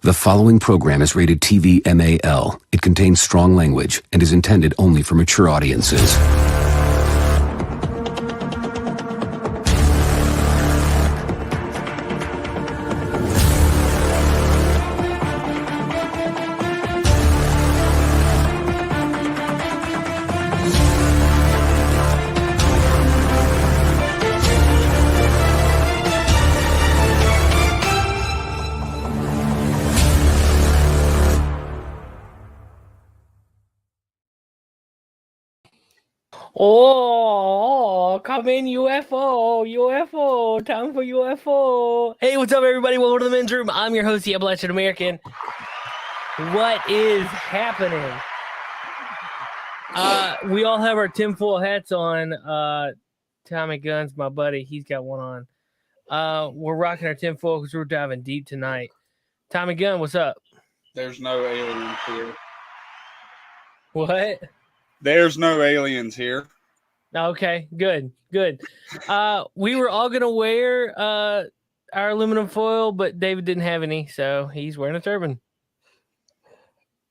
The following program is rated TV MAL. It contains strong language and is intended only for mature audiences. Oh, come in, UFO, time for UFO. Hey, what's up, everybody? Welcome to the men's room. I'm your host, the Appalachian American. What is happening? We all have our tinfoil hats on. Tommy Gunn's my buddy. He's got one on. We're rocking our tinfoil because we're diving deep tonight. Tommy Gunn, what's up? There's no aliens here. What? There's no aliens here. Okay, good. We were all gonna wear our aluminum foil, but David didn't have any, so he's wearing a turban.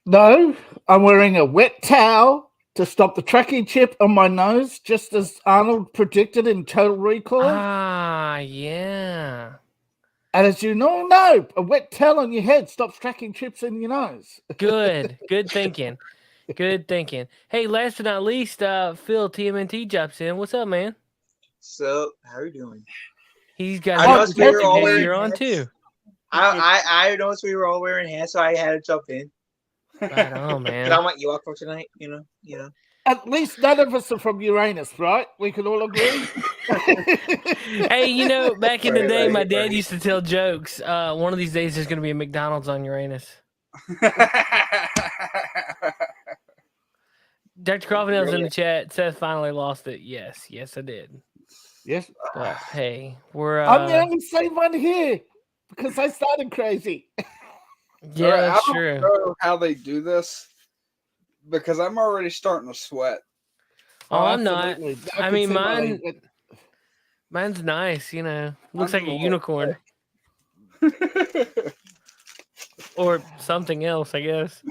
No, I'm wearing a wet towel to stop the tracking chip on my nose, just as Arnold predicted in Total Recall. Ah, yeah. And as you all know, a wet towel on your head stops tracking chips in your nose. Good thinking. Good thinking. Hey, last but not least, Phil TMNT drops in. What's up, man? So, how are you doing? He's got I noticed we were all wearing you're on hats. too. I noticed we were all wearing hats, so I had to jump in. Right on, man. I want you up for tonight, you know. At least none of us are from Uranus, right? We can all agree. Hey, back in the day, my dad used to tell jokes. One of these days, there's going to be a McDonald's on Uranus. Dr. Crawford's in the chat. Seth finally lost it. Yes, I did. Yes. But hey, we're I'm the only same one here because I started crazy. Yeah, that's I true. don't know how they do this because I'm already starting to sweat. Oh, I'm not. absolutely. I mean, mine's nice. Looks like a unicorn or something else, I guess.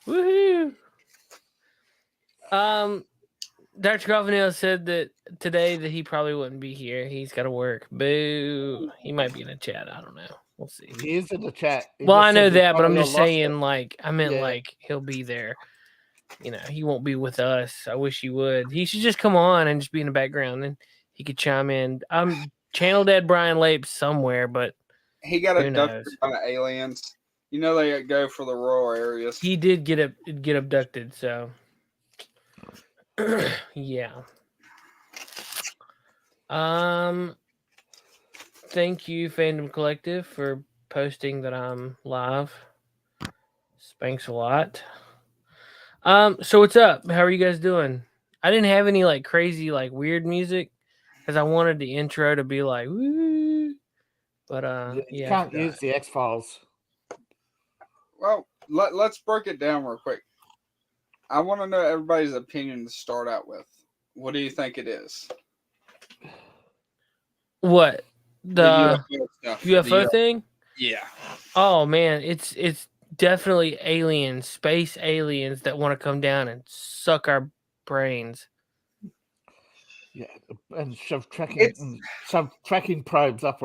Woohoo! Dr. Crawford said that today that he probably wouldn't be here. He's got to work. Boo! He might be in the chat. I don't know. We'll see. He is in the chat. Well, I know that, but I'm just saying, it. he'll be there. He won't be with us. I wish he would. He should just come on and just be in the background, and he could chime in. I'm Channel Dad Brian Lape somewhere, but he got abducted by aliens. They go for the rural areas. He did get abducted, so yeah. Thank you, Fandom Collective, for posting that I'm live. Thanks a lot. So what's up? How are you guys doing? I didn't have any crazy weird music because I wanted the intro to be woo. But you can't use the X-Files. Well, let's break it down real quick. I want to know everybody's opinion to start out with. What do you think it is? What? The UFO thing? Yeah. Oh man, it's definitely aliens, space aliens that want to come down and suck our brains. Yeah, and shove tracking probes up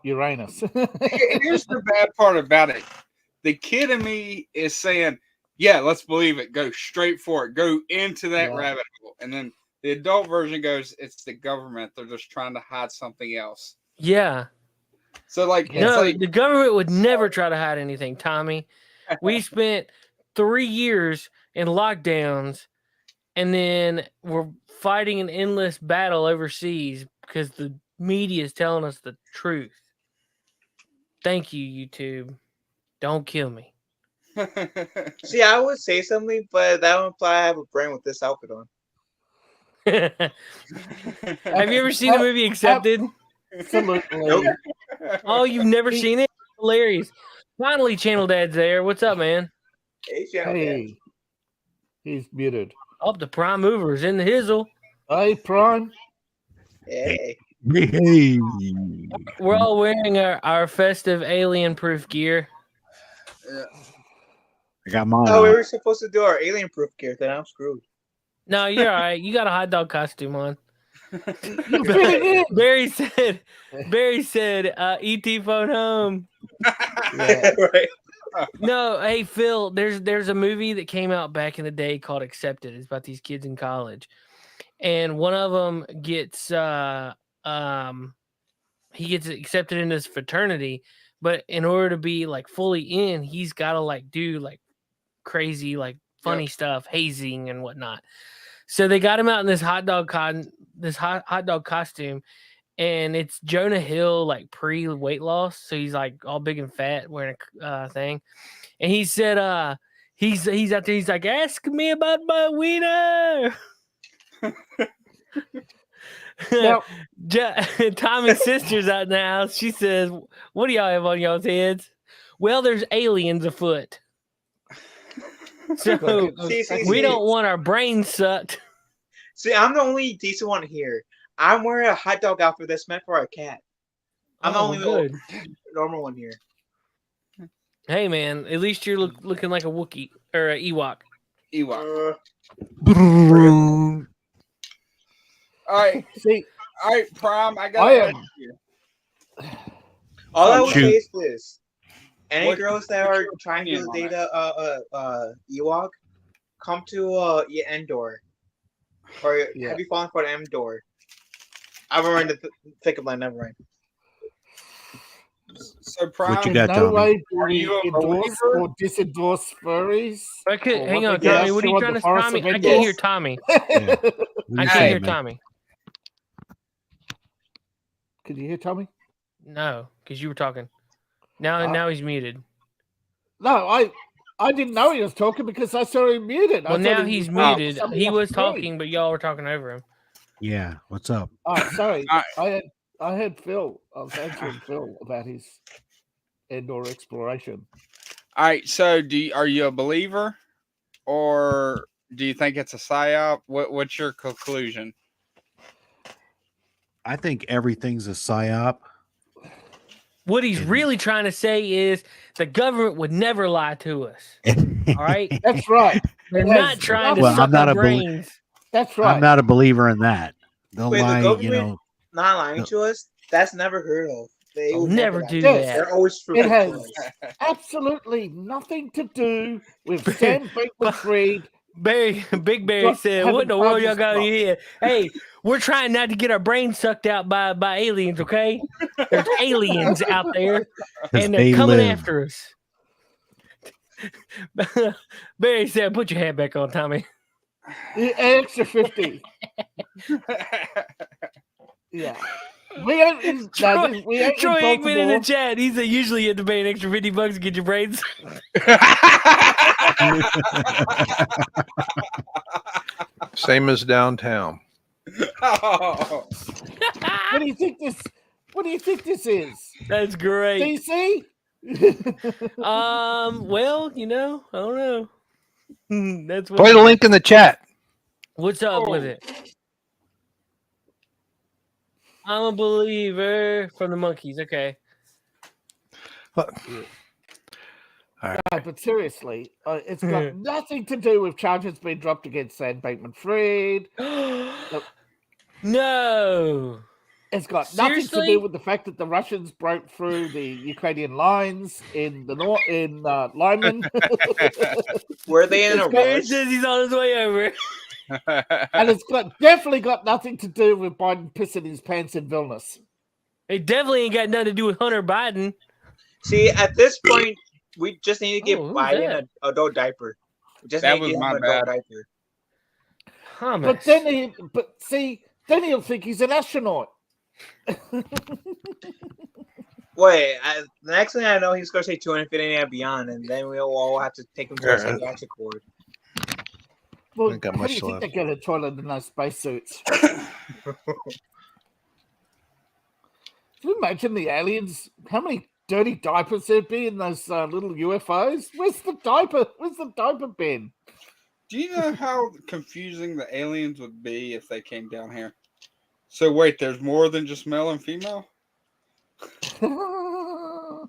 Uranus. Here's the bad part about it. The kid in me is saying, yeah, let's believe it. Go straight for it. Go into that rabbit hole. And then the adult version goes, it's the government. They're just trying to hide something else. Yeah. So the government would never try to hide anything, Tommy. We spent 3 years in lockdowns, and then we're fighting an endless battle overseas because the media is telling us the truth. Thank you, YouTube. Don't kill me. See, I would say something, but that would imply I have a brain with this outfit on. Have you ever seen the movie Accepted? Absolutely. Nope. Oh, you've never seen it? Hilarious. Finally, Channel Dad's there. What's up, man? Hey, Channel Dad. He's muted. Oh, the prime mover's in the hizzle. Hey, Prime. Hey. Hey. We're all wearing our festive alien-proof gear. I got mine. Oh, we on. were supposed to do our alien proof gear. Then I'm screwed. No, you're all right. You got a hot dog costume on. You're fitting in. Barry said, ET phone home. Yeah. Right. No, hey Phil, there's a movie that came out back in the day called Accepted. It's about these kids in college, and one of them gets he gets accepted into this fraternity, but in order to be like fully in, he's got to like do like crazy like funny stuff, hazing and whatnot. So they got him out in this hot dog costume, and it's Jonah Hill like pre weight loss, so he's like all big and fat wearing a thing. And he said, he's out there. He's like, ask me about my wiener. Now, Tommy's sister's out in the house. She says, "What do y'all have on y'all's heads?" Well, there's aliens afoot. So we don't want our brains sucked. See, I'm the only decent one here. I'm wearing a hot dog outfit that's meant for a cat. I'm the only good. normal one here. Hey, man, at least you're looking like a Wookiee or an Ewok. Ewok. Uh, All right. see, All right, Prime. I got I it. am. all I would shoot. say is this: any What- girls that are trying to opinion on date Ewok, come to Endor, or Yeah. have you fallen for Endor? I remember the thick of line. Never mind. So Prime. What you In got, no Tommy? way do Are we you a endorse believer? or disendoorse furries. Okay, or hang what on, they Tommy. get What are up you to trying on to the Forest Tommy? of I can't Endor. hear Tommy. What I you can't saying, hear man? Tommy. Can you hear Tommy? No, because you were talking. Now he's muted. No, I didn't know he was talking because I saw him muted. I Well, thought now he he's was talking to muted. somebody He else was in the room. talking, but y'all were talking over him. Yeah. What's up? Oh, sorry. All I had Phil. I was answering Phil about his Endor exploration. All right. So, are you a believer, or do you think it's a psyop? What's your conclusion? I think everything's a psyop. What he's And- really trying to say is the government would never lie to us. All right? That's right. They're It not has trying to Well, suck I'm not our a belie- brains. That's right. I'm not a believer in that. They'll Wait, the lie, government not lying to us? That's never heard of. They They'll would never lie do to us. that. They're always true. It has absolutely nothing to do with Sam Bankman-Fried. Big Barry Got- said, having "What in the world y'all projects got in dropped. your head? Hey, we're trying not to get our brains sucked out by aliens, okay? There's aliens out there, 'cause and they're they coming live. after us." Barry said, "Put your hat back on, Tommy." Extra 50. Yeah. We ain't in, Troy, we ain't Troy in Aikman in the Baltimore. chat. He said, "Usually you have to pay an extra $50 to get your brains." Same as downtown. Oh. What do you think this? What do you think this is? That's great. DC? Well, I don't know. That's what. Play the link in the chat. What's up with it? I'm a believer from the Monkeys. Okay. No, but seriously, it's got nothing to do with charges being dropped against Sam Bankman-Fried. No. It's got nothing to Seriously? do with the fact that the Russians broke through the Ukrainian lines in the north in Lyman. Were they in a Barry rush? says he's on his way over. And it's definitely got nothing to do with Biden pissing his pants in Vilnius. It definitely ain't got nothing to do with Hunter Biden. See, at this point, we just need to give Oh, who's Biden that? an adult diaper. We just That need to was give my him an adult bad. diaper. Thomas. Then he'll think he's an astronaut. Wait, the next thing I know, he's going to say 250 and beyond, and then we'll all have to take him to a Yeah. psychiatric ward. Well, Ain't got how much do you think left. they get a toilet in those spacesuits? Can you imagine the aliens? How many dirty diapers there'd be in those little UFOs? Where's the diaper? Where's the diaper bin? Do you know how confusing the aliens would be if they came down here? So wait, there's more than just male and female? Well,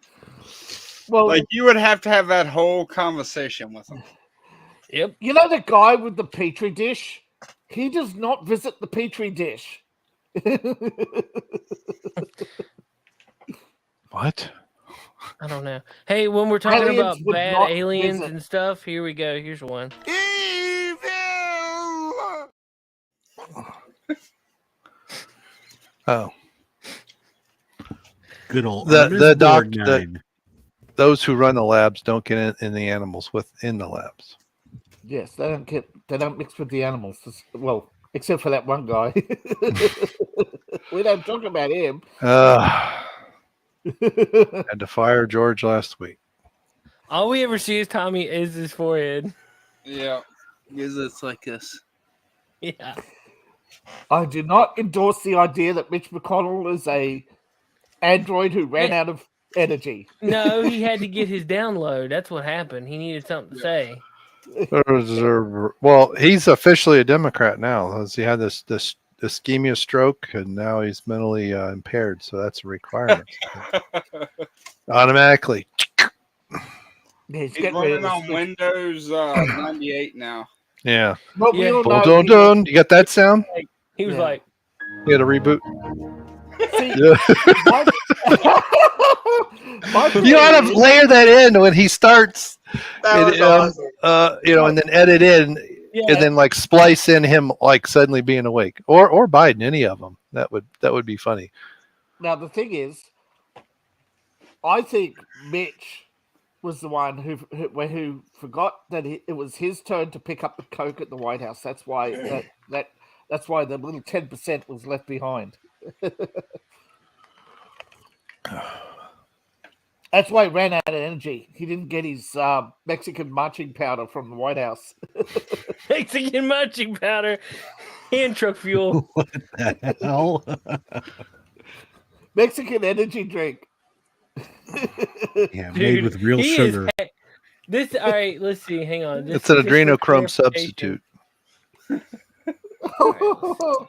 Like you would have to have that whole conversation with them. Yep. you know the guy with the petri dish? He does not visit the petri dish. What? I don't know. Hey, when we're talking Aliens about would bad not aliens visit. and stuff, here we go. Here's one. Oh, Good old The Ernest doc- the- Borgnine. those who run the labs don't get in the animals within the labs. Yes, they don't mix with the animals. Well, except for that one guy. We don't talk about him. Had to fire George last week. All we ever see is Tommy is his forehead. Yeah. Because it's like this. Yeah. I do not endorse the idea that Mitch McConnell is a android who ran out of energy. No, he had to get his download. That's what happened. He needed something to say. Well, he's officially a Democrat now. As he had this ischemia stroke, and now he's mentally impaired. So that's a requirement. Automatically. Yeah, he's He's getting rid running of on the- Windows 98 now. Yeah. But we Yeah. all Dun, know dun, he- dun. You got that sound? He was Yeah. like, You had a reboot. See, Yeah. my You ought to theory layer that in when he starts, That was awesome. and then edit in, yeah. and then like splice in him like suddenly being awake, or Biden, any of them. That would be funny. Now the thing is, I think Mitch was the one who forgot that it was his turn to pick up the coke at the White House. That's why that's why the little 10% was left behind. That's why he ran out of energy. He didn't get his Mexican marching powder from the White House. Mexican marching powder, hand truck fuel. What the hell? Mexican energy drink. Yeah, Dude, made with real he is sugar. This, all right, let's see. Hang on. This, It's an just for adrenochrome clarification. substitute.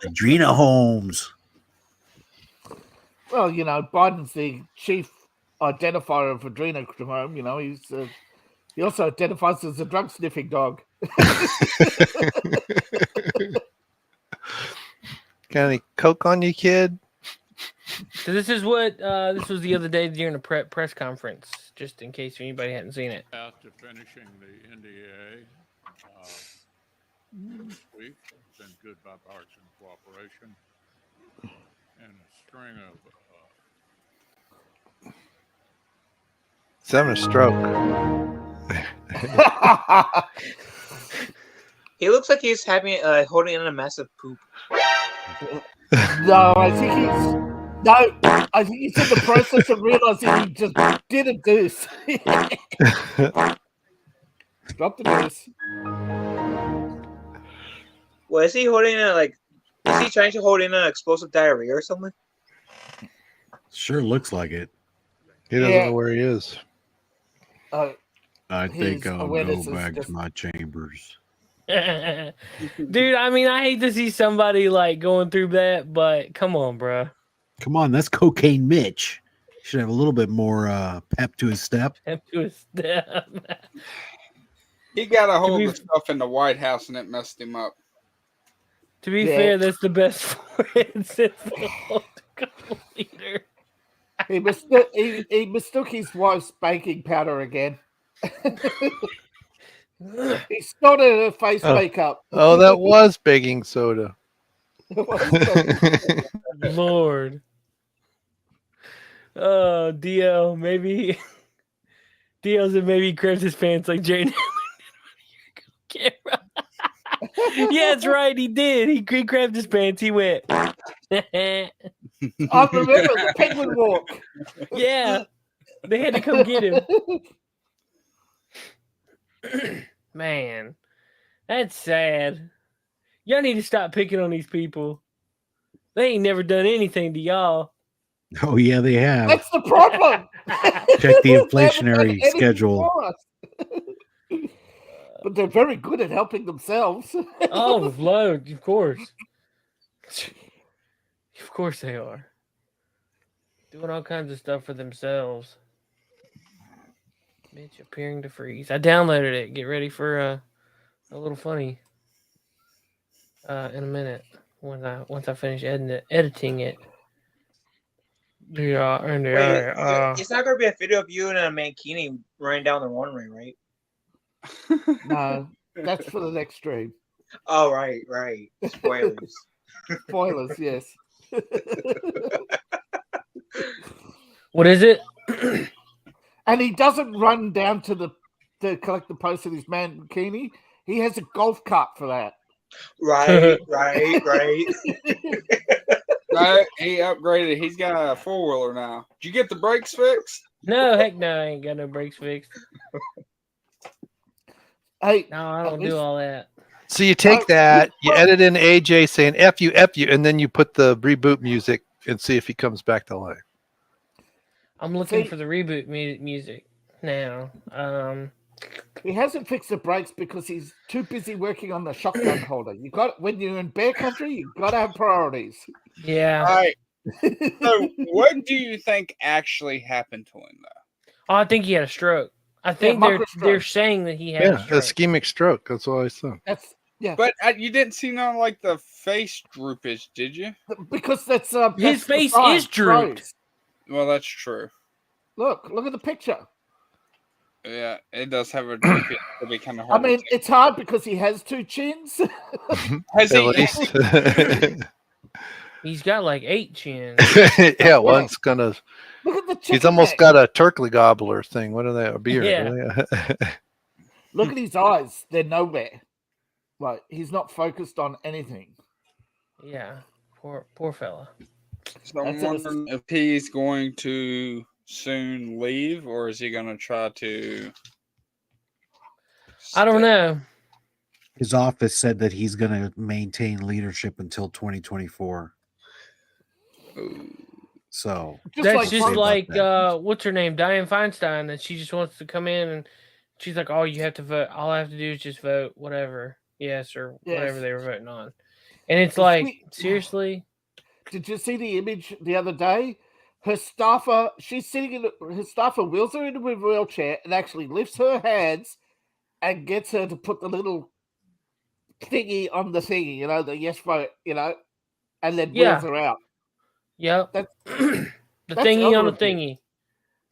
Adrena Holmes. Well, you know, Biden's the chief identifier of adrenochrome. You know, he also identifies as a drug sniffing dog. Got any coke on you, kid? So this is what this was the other day during a press conference, just in case anybody hadn't seen it. After finishing the NDA this week, it's been good bipartisan cooperation and a string of He's having a stroke. He looks like he's having holding in a massive poop. No, I think he's in the process of realizing he just did a deuce. Drop the deuce. Well, is he holding is he trying to hold in an explosive diarrhea or something? Sure looks like it. He doesn't Yeah. know where he is. I think His I'll awareness go is back just- to my chambers. Dude, I mean, I hate to see somebody like going through that, but come on, bro. Come on, that's Cocaine Mitch. Should have a little bit more pep to his step. Have to a step. He got a hold be- of stuff in the White House and it messed him up. To be Yeah. fair, that's the best forehead since the whole leader. He mistook his wife's baking powder again. He snorted her face Oh. makeup. Oh, that was baking soda. Lord. Oh, DL, maybe DL said maybe he grabbed his pants like Jane. Yeah, that's right. He did. He grabbed his pants. He went. I remember the penguin walk. Yeah, they had to come get him. Man, that's sad. Y'all need to stop picking on these people. They ain't never done anything to y'all. Oh yeah, they have. That's the problem. Check the They haven't done inflationary anything schedule. for us. But they're very good at helping themselves. Oh, Lord, of course. Of course they are. Doing all kinds of stuff for themselves. Bitch appearing to freeze. I downloaded it. Get ready for a little funny in a minute once I finish editing it. Yeah, and Wait, it's not gonna be a video of you in a mankini running down the runway, right? No, that's for the next stream. Oh, right. Spoilers. Spoilers, yes. what is it? And he doesn't run down to collect the post in his mankini. He has a golf cart for that. Right. No, he upgraded. He's got a 4-wheeler now. Did you get the brakes fixed? No, heck no, I ain't got no brakes fixed. Hey, No, I don't do all that. So you take that, you edit in AJ saying F you, and then you put the reboot music and see if he comes back to life. I'm looking for the reboot music now. He hasn't fixed the brakes because he's too busy working on the shotgun holder. When you're in bear country, you got to have priorities. Yeah. All right. So, what do you think actually happened to him, though? Oh, I think he had a stroke. I think they're saying that he had a stroke. Ischemic stroke. That's what I said. But you didn't see none like the face droopage, did you? Because that's his face is drooped. Well, that's true. Look at the picture. Yeah, it does have a droopy. It'll be kind of hard. I mean, it's hard because he has 2 chins. Has At least. He's got like 8 chins. Yeah, one's gonna. Look at the chicken He's almost neck. got a turkey gobbler thing. What are they? A beard? Yeah. Look at his eyes. They're nowhere. Like, he's not focused on anything. Yeah. Poor fella. So I'm wondering if he's going to soon leave, or is he going to try to? I don't know. His office said that he's going to maintain leadership until 2024. So that's just like what's her name, Dianne Feinstein, that she just wants to come in and she's like, "Oh, you have to vote. All I have to do is just vote whatever, yes or whatever they were voting on." And it's like, seriously. Did you see the image the other day? Her staffer, her staffer wheels her into a wheelchair and actually lifts her hands and gets her to put the little thingy on the thingy, the yes vote, and then wheels her out. Yep. The thingy on the thingy.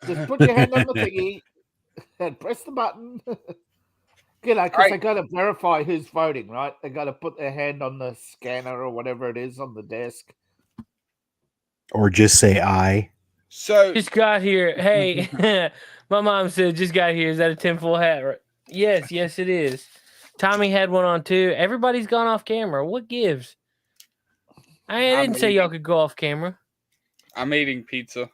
Just put your hand on the thingy and press the button. Because they got to verify who's voting, right? They got to put their hand on the scanner or whatever it is on the desk. Or just say I. So just got here. Hey, my mom said just got here. Is that a tinfoil hat? Right? Yes, it is. Tommy had one on too. Everybody's gone off camera. What gives? I didn't say y'all could go off camera. I'm eating pizza.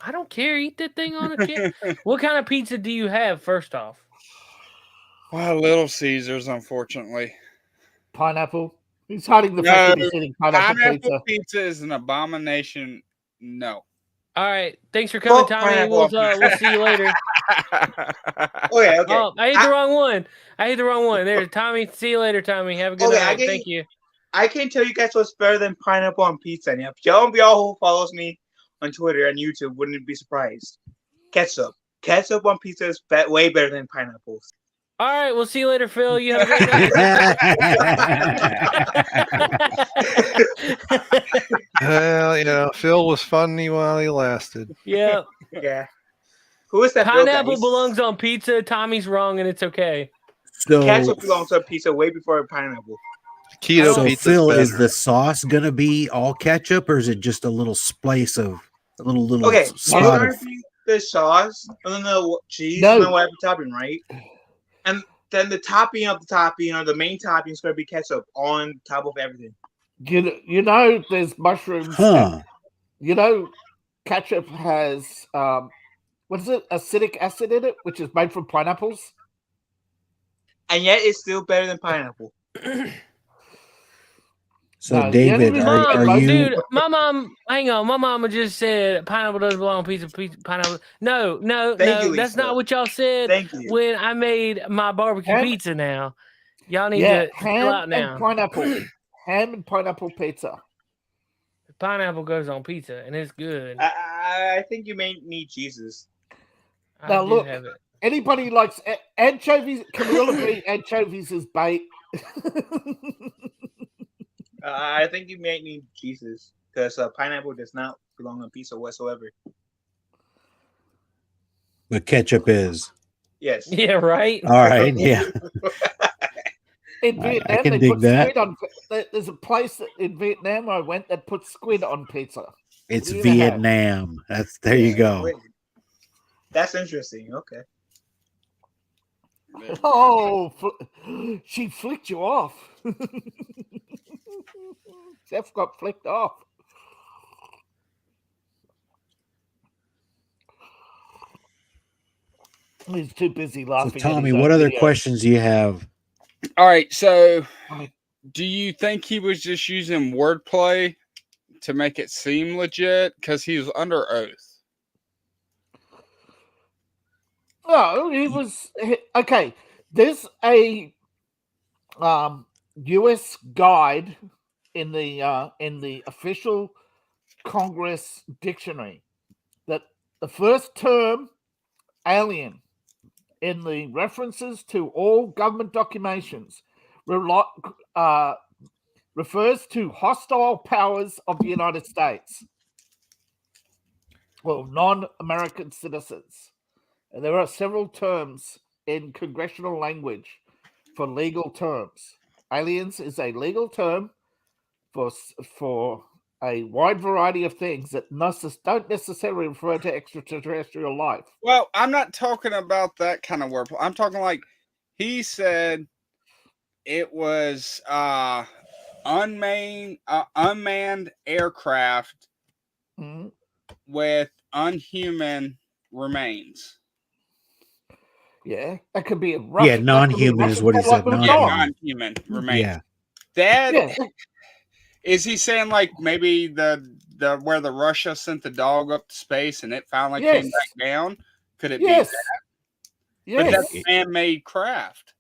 I don't care. Eat that thing on a camera. What kind of pizza do you have, first off? Well, Little Caesars, unfortunately. Pineapple. He's hiding the fact that he's eating pineapple pizza is an abomination. No. All right. Thanks for coming, Tommy. We'll see you later. Okay. Oh, I ate the wrong one. There, Tommy. See you later, Tommy. Have a good night. Thank you. I can't tell you guys what's better than pineapple on pizza. And if y'all who follows me on Twitter and YouTube wouldn't be surprised. Ketchup. Ketchup on pizza is way better than pineapples. All right, we'll see you later, Phil. You have a great night. Well, Phil was funny while he lasted. Yeah. Yeah. Who is that? Pineapple belongs on pizza. Tommy's wrong, and it's okay. So ketchup belongs on pizza way before pineapple. Keto pizza. Phil, is the sauce gonna be all ketchup, or is it just a little splice of a little? Okay, spot of... the sauce and then the cheese and then whatever topping, right? And then the topping of the topping, or the main topping, is going to be ketchup on top of everything. There's mushrooms. Huh. Ketchup has what is it? Acidic acid in it, which is made from pineapples. And yet, it's still better than pineapple. So, David, are you? Dude, my mom. Hang on, my mama just said pineapple doesn't belong on pizza. Pineapple. No, that's not what y'all said. Thank you. When I made my barbecue pizza. Now, y'all need to chill out now. Pineapple, ham and pineapple pizza. pineapple goes on pizza, and it's good. I think you may need Jesus. I Now do look, have it. anybody likes anchovies? Can we all agree anchovies is bait? I think you may need Jesus because pineapple does not belong on pizza whatsoever. But ketchup is. Yes. Yeah, right. All right. Yeah. In Vietnam, I can they dig put that. squid on. There's a place in Vietnam I went that puts squid on pizza. It's What do you have? Vietnam. There you go. Wait. That's interesting. Okay. Oh, she flicked you off. Steph got flicked off. He's too busy So, laughing. Tommy, what other questions do you have? All right, so do you think he was just using wordplay to make it seem legit because he was under oath? No, he was okay. There's a U.S. guide in the official Congress dictionary that the first term alien in the references to all government documentations refers to hostile powers of the United States. Well, non-American citizens. And there are several terms in congressional language for legal terms. Aliens is a legal term for a wide variety of things that don't necessarily refer to extraterrestrial life. Well, I'm not talking about that kind of wordplay. I'm talking like he said it was unmanned aircraft with unhuman remains. Yeah, that could be a non-human is what he said. Non-human remains. Yeah. That is he saying like maybe the where the Russia sent the dog up to space and it finally came back down? Could it be that? Yes. But that's a man-made craft.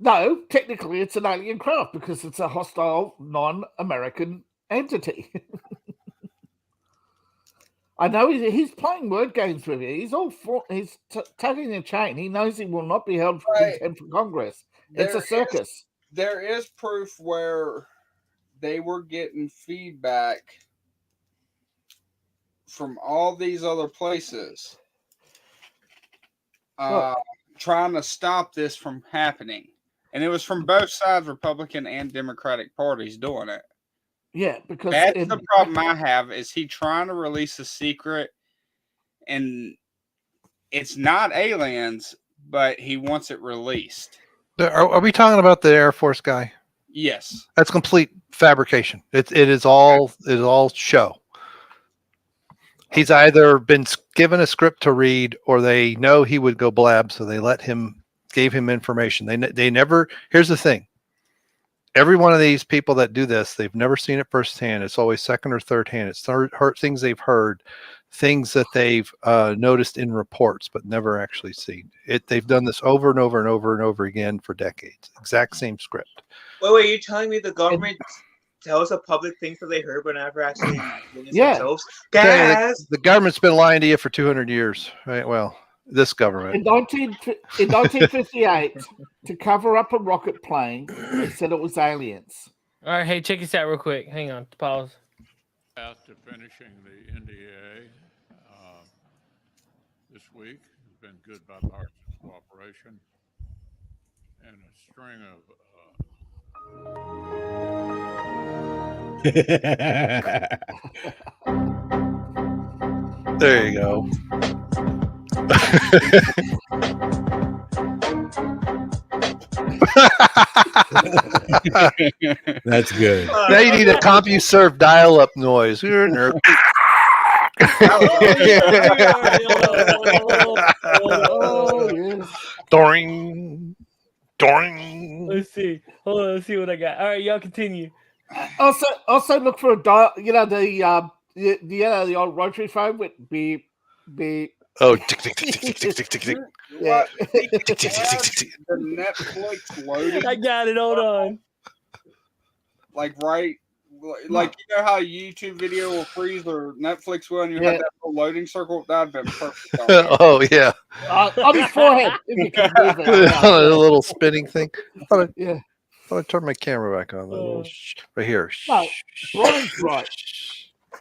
No, technically it's an alien craft because it's a hostile non-American entity. I know he's playing word games with you. He's he's tugging the chain. He knows he will not be held for contempt for Congress. It's a circus. There is proof where they were getting feedback from all these other places trying to stop this from happening. And it was from both sides, Republican and Democratic parties doing it. Yeah, because that's the problem I have is he trying to release a secret and it's not aliens, but he wants it released. Are we talking about the Air Force guy? Yes. That's complete fabrication. It is all show. He's either been given a script to read or they know he would go blab, so they gave him information. They never, here's the thing. Every one of these people that do this, they've never seen it firsthand. It's always second or third hand. It's things they've heard, things that they've noticed in reports, but never actually seen. They've done this over and over and over and over again for decades. Exact same script. Wait, you're telling me the government tells a public things that they heard but never actually themselves? Gas! The government's been lying to you for 200 years, right? Well, this government. In 1958, to cover up a rocket plane, they said it was aliens. All right, hey, check this out real quick. Hang on, pause. After finishing the NDA this week, has been good bipartisan cooperation and a string of There you go. That's good. Now you need a CompuServe dial-up noise. Doring. Let's see. Hold on. Let's see what I got. All right, y'all continue. Also look for a dial. The old rotary phone with beep beep. Oh, tick tick tick tick tick tick tick tick. Yeah. The Netflix loading. I got it. Hold on. Like right Like, you know how YouTube video will freeze or Netflix will, and you have that little loading circle? That'd been perfect. Oh yeah, on his forehead. If you can move it. a little spinning thing. Yeah. I turn my camera back on. Right here. No, Brian's right.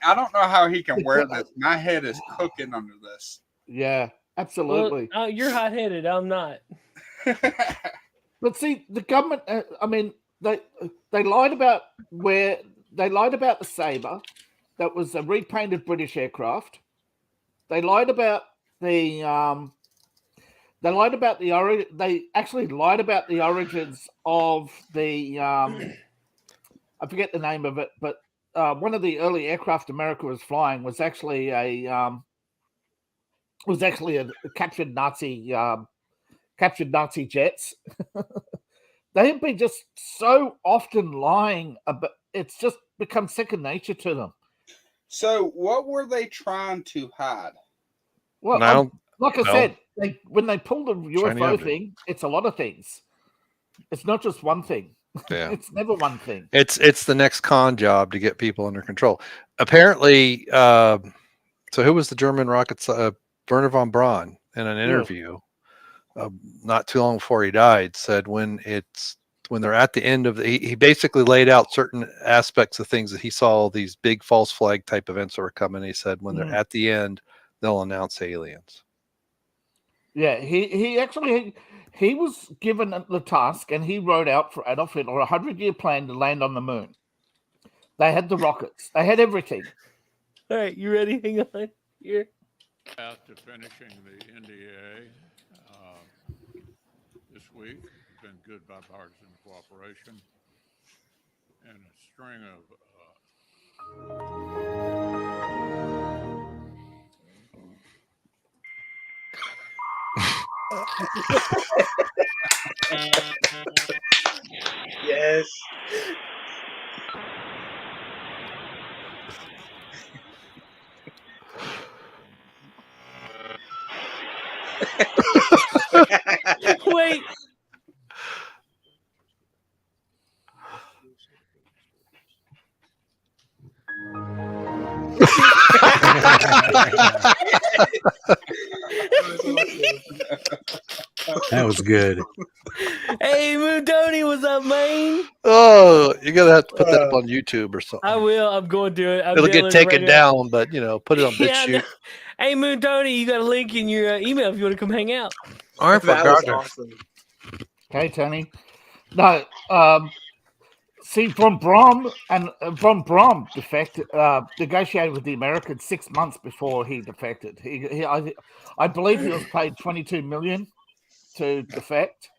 I don't know how he can wear this. My head is cooking under this. Yeah, absolutely. Well, you're hot-headed. I'm not. But see, the government. I mean, they lied about the Sabre. That was a repainted British aircraft. They lied about the. They lied about the They actually lied about the origins of the. I forget the name of it, but one of the early aircraft America was flying was actually a captured Nazi jets. They have been just so often lying about. It's just become second nature to them. So, what were they trying to hide? Well, like I said, when they pulled the UFO thing, it's a lot of things. It's not just one thing. Yeah. It's never one thing. It's the next con job to get people under control. Apparently, so who was the German rocket? Werner von Braun, in an interview not too long before he died, said when they're at the end of he basically laid out certain aspects of things that he saw, these big false flag type events that were coming. He said when they're at the end, they'll announce aliens. Yeah, he actually he was given the task, and he wrote out for Adolf Hitler a 100-year plan to land on the moon. They had the rockets. They had everything. All right, you ready? Hang on. Here. After finishing the NDA this week, it's been good bipartisan cooperation and a string of Yes. Wait. That was good. Hey, Moondoni, what's up, man? Oh, you're gonna have to put that up on YouTube or something. I will. I'm going to do it. It'll get taken down, but put it on BitChute. Hey, Moondoni, you got a link in your email if you want to come hang out. I forgot. Awesome. Okay, Tony. No, see, von Braun negotiated with the Americans 6 months before he defected. I believe he was paid $22 million to defect.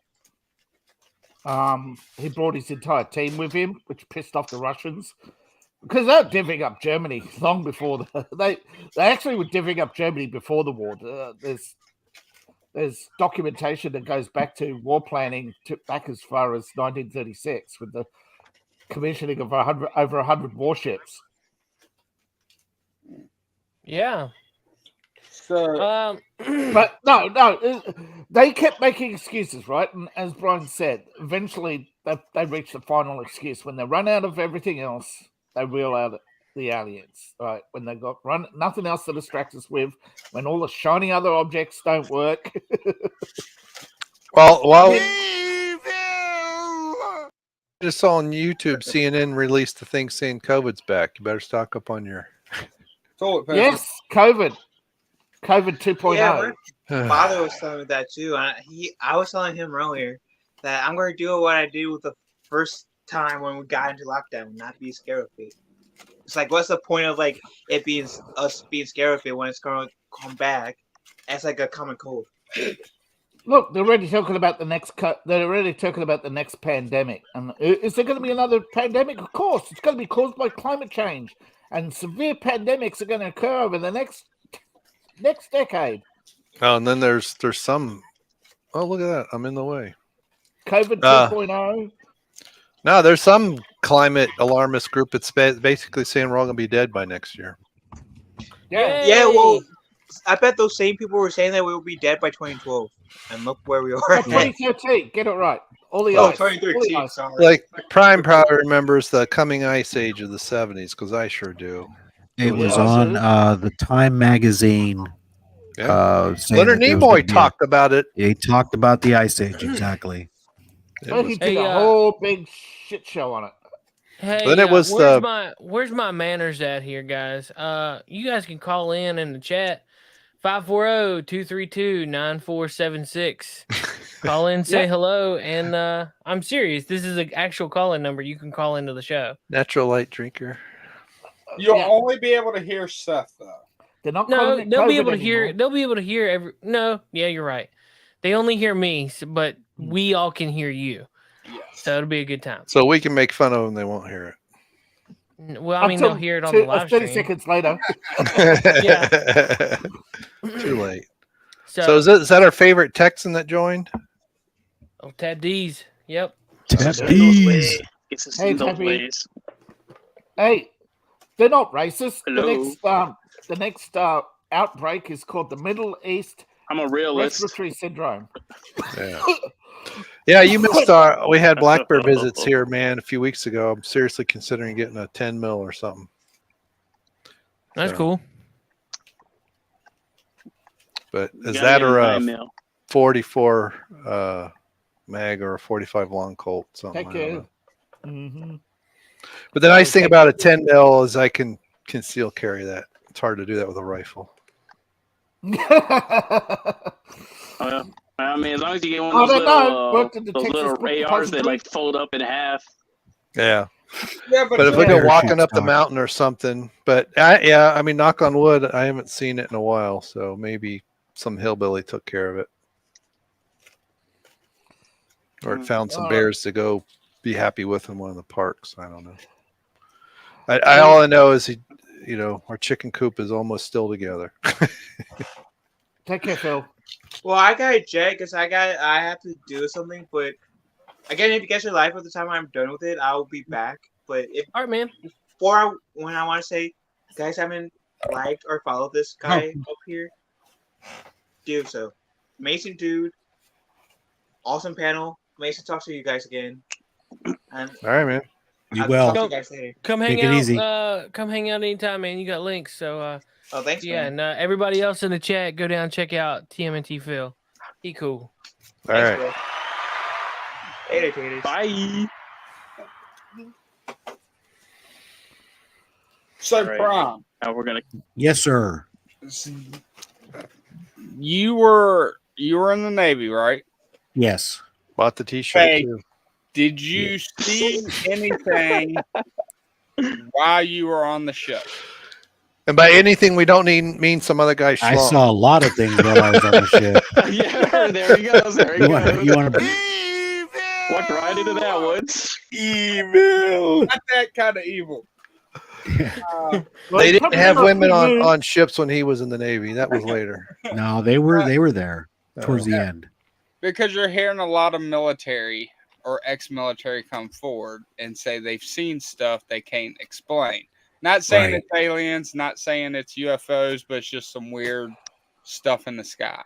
He brought his entire team with him, which pissed off the Russians because they were divvying up Germany long before they actually were divvying up Germany before the war. There's documentation that goes back to war planning back as far as 1936 with the commissioning of over 100 warships. Yeah. So, but no, they kept making excuses, right? And as Brian said, eventually they reached the final excuse. When they run out of everything else, they reel out the aliens, right? When they got nothing else to distract us with, when all the shiny other objects don't work. Well, just saw on YouTube, CNN released the thing saying COVID's back. You better stock up on your toilet paper. Yes, COVID 2.0. Yeah, my father was telling me that too. I was telling him earlier that I'm going to do what I did with the first time when we got into lockdown, not be scared of it. It's like, what's the point of like it being us being scared of it when it's going to come back as like a common cold? Look, they're already talking about the next pandemic. And is there going to be another pandemic? Of course, it's going to be caused by climate change, and severe pandemics are going to occur over the next decade. Oh, and then there's some. Oh, look at that! I'm in the way. COVID 2.0. No, there's some climate alarmist group that's basically saying we're all going to be dead by next year. Yeah. Well, I bet those same people were saying that we will be dead by 2012, and look where we are. 2013. Get it right. All the Oh, ice. All the 2013. ice. Sorry. Like Prime probably remembers the coming ice age of the 70s because I sure do. It was Yeah, on so- the Time magazine. Yeah. Saying Leonard that there was gonna Nimoy be talked about it. He talked about the Ice Age exactly. It Well, was- he did Hey, a whole big shit show on it. Hey, Then it was where's my manners at here, guys? You guys can call in the chat 540-232-9476. Call in, say hello, and I'm serious. This is an actual call-in number. You can call into the show. natural light drinker. You'll Yeah. only be able to hear Seth though. They're not No, calling it they'll be COVID able to hear. anymore. They'll be able to hear every. No, yeah, you're right. They only hear me, but we all can hear you. Yes. So it'll be a good time. So we can make fun of them. They won't hear Well, I mean, they'll hear it on the live 30 stream. seconds later. it. Yeah. Too late. So, So is that our favorite Texan that joined? oh, Tab D's. Yep. Tappies. Hey, Tappy. Hey, they're not racist. Hello. The next outbreak is called the Middle East I'm a realist. Respiratory Syndrome. Yeah. Yeah, you missed we had Black Bear visits here, man, a few weeks ago. I'm seriously considering getting a 10 mil or something. That's So, cool. But is Gotta that get or a a 9 mil. 44 mag or a 45 long Colt? Something. Thank I don't you. know. Mm-hmm. But the nice thing about a 10 mil is I can conceal carry that. It's hard to do that with a rifle. I mean, as long as you get one I of those don't know. Worked in the those Texas little Book ARs that Depository. like fold up in half. Yeah. Yeah, But if we yeah, go Parachute walking up the stock. mountain or something, but I mean, knock on wood, I haven't seen it in a while, so maybe some hillbilly took care of it, or it found some bears to go be happy with in one of the parks. I don't know. All I know is our chicken coop is almost still together. Take care, Phil. Well, I gotta jet because I have to do something. But again, if you guys are live at the time I'm done with it, I'll be back. But if All right, man. when I want to say, guys haven't liked or followed this guy up here, do so. Mason dude, awesome panel. Mason, talk to you guys again. And All right, man. You I'll will. talk to you guys later. Come hang Take it out. easy. Come hang out anytime, man. You got links. So, Oh, thanks, yeah, man. and everybody else in the chat, go down and check out TMNT Phil. He cool. All Thanks, right. bro. Later, taters. Bye. So Right. Prime, Now we're gonna. Yes, sir. you were in the Navy, right? Yes. Bought the T-shirt Hey. too. Did you see anything while you were on the ship? And by anything, we don't mean some other guy. I schlong. saw a lot of things while I was on the ship. Yeah, there he goes. There he You goes. want to? Walked right into that woods. Evil. Not that kind of evil. They didn't have women on ships when he was in the Navy. That was later. No, they were there towards the end. Because you're hearing a lot of military or ex-military come forward and say they've seen stuff they can't explain. Not saying Right. it's aliens, not saying it's UFOs, but it's just some weird stuff in the sky.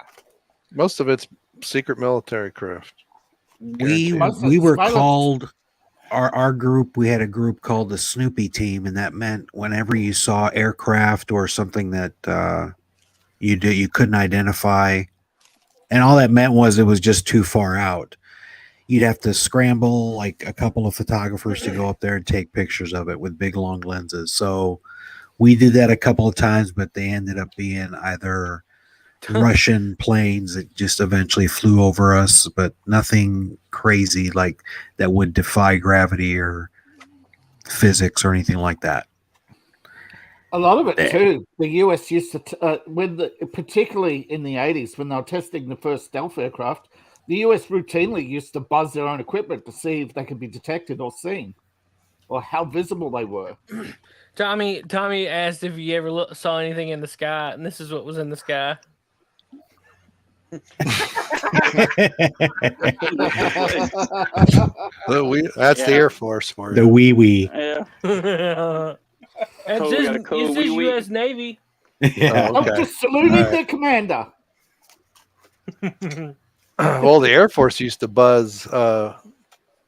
Most of it's secret military craft. We Guaranteed. were called our group. We had a group called the Snoopy Team, and that meant whenever you saw aircraft or something that you couldn't identify, and all that meant was it was just too far out. You'd have to scramble like a couple of photographers to go up there and take pictures of it with big long lenses. So we did that a couple of times, but they ended up being either Russian planes that just eventually flew over us, but nothing crazy like that would defy gravity or physics or anything like that. A lot of it too. The US used to, particularly in the 80s when they were testing the first stealth aircraft, the US routinely used to buzz their own equipment to see if they could be detected or seen, or how visible they were. Tommy asked if you ever saw anything in the sky, and this is what was in the sky. That's the Air Force for you. The wee. Yeah. It Code, we got a says code, wee-wee. U.S. Navy. Oh, I'm okay. just saluting All right. their commander. Well, the Air Force used to buzz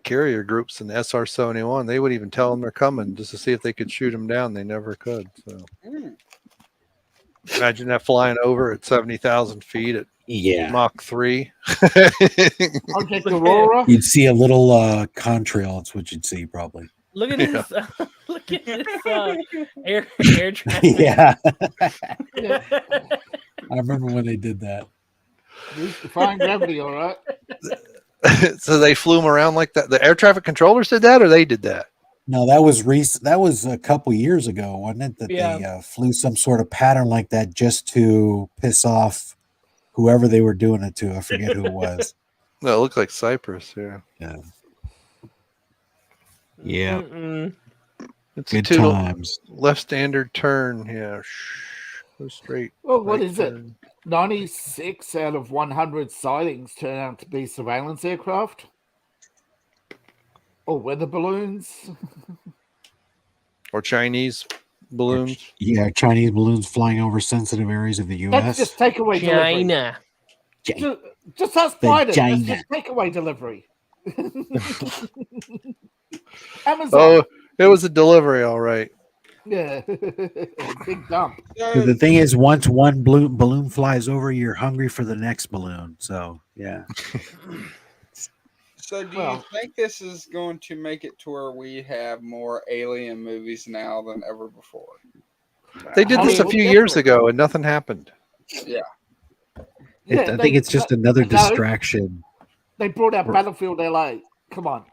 carrier groups in the SR-71. They would even tell them they're coming just to see if they could shoot them down. They never could. So imagine that flying over at 70,000 feet at Mach 3. Project Aurora. You'd see a little contrail. That's what you'd see, probably. Look at this. Look at this air traffic. Yeah. I remember when they did that. Defying gravity, all right. So they flew them around like that. The air traffic controllers did that, or they did that? No, that was That was a couple years ago, wasn't it? That they flew some sort of pattern like that just to piss off whoever they were doing it to. I forget who it was. No, it looked like Cyprus. Yeah. Yeah. It's Good two times. left standard turn. Yeah. Go straight. Well, what right is it? turn. 96 out of 100 sightings turn out to be surveillance aircraft or weather balloons. Or Chinese balloons. Yeah, Chinese balloons flying over sensitive areas of the U.S. That's just takeaway delivery. China. Just ask Biden. That's just takeaway delivery. Amazon. Oh, it was a delivery, all right. Yeah. Big dump. So the thing is, once one balloon flies over, you're hungry for the next balloon. So, yeah. So do you think this is going to make it to where we have more alien movies now than ever before? They did this a few years ago and nothing happened. Yeah. I think it's just another distraction. They brought out Battlefield LA. Come on.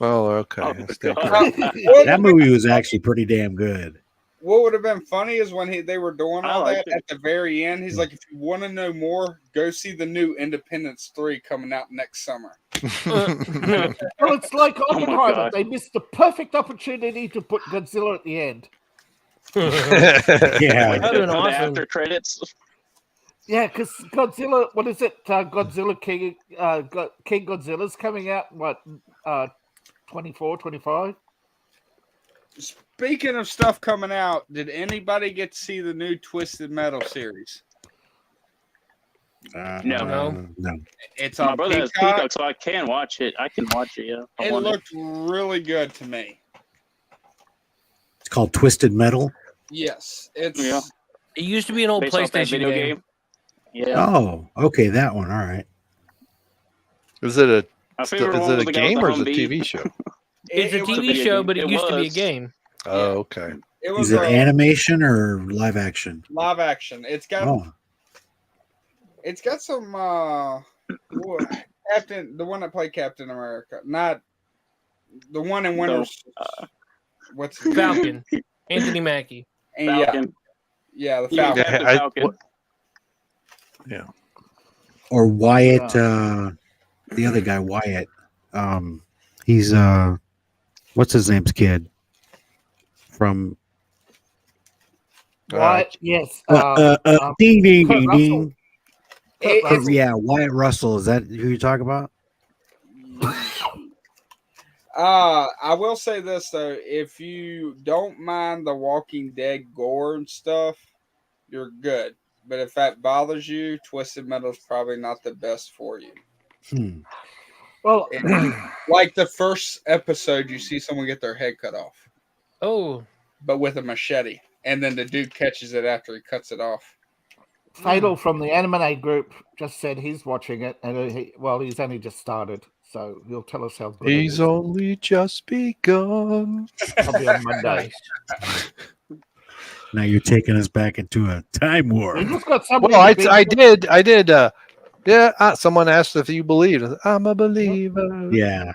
Oh, okay. That movie was actually pretty damn good. What would have been funny is when they were doing all that at the very end. He's like, if you want to know more, go see the new Independence 3 coming out next summer. Well, it's like Oppenheimer. They missed the perfect opportunity to put Godzilla at the end. Yeah. After credits. Yeah, because Godzilla, what is it? Godzilla King Godzilla's coming out, what, 24, 25? Speaking of stuff coming out, did anybody get to see the new Twisted Metal series? No. It's My on brother has Peacock. Peacock, so I can watch it. I can watch it, yeah. It looked really good to me. It's called Twisted Metal. Yes. It's It used to be an old Based off that PlayStation video game. Yeah. Oh, okay, that one. All right. Is it a My favorite one is it was a the guy with game the or is it a Humvee. TV show? It's a was TV video show, game. but it It used to be a was. game. Oh, okay. It was Is it animation or live action? live action. It's got some Captain, the one that played Captain America, not the one in Winter's. What's his name? Falcon. Anthony Mackie. And Falcon. yeah, the Yeah, Falcon. Captain Falcon. Yeah. Or Wyatt, the other guy, Wyatt. He's what's his name's kid from What? Yes. ding ding Kurt ding Russell. ding. Kurt Russell. Yeah, Wyatt Russell. Is that who you're talking about? I will say this though: if you don't mind the Walking Dead gore and stuff, you're good. But if that bothers you, Twisted Metal is probably not the best for you. Well, Like the first episode, you see someone get their head cut off, Oh, but with a machete, and then the dude catches it after he cuts it off. Fatal from the Anime group just said he's watching it, and he's only just started, so he'll tell us how good it He's is. only just begun. Probably on Monday. Now you're taking us back into a time We warp. just got somebody. Well, to I beat- did. Someone asked if you believed. I'm a believer. Yeah,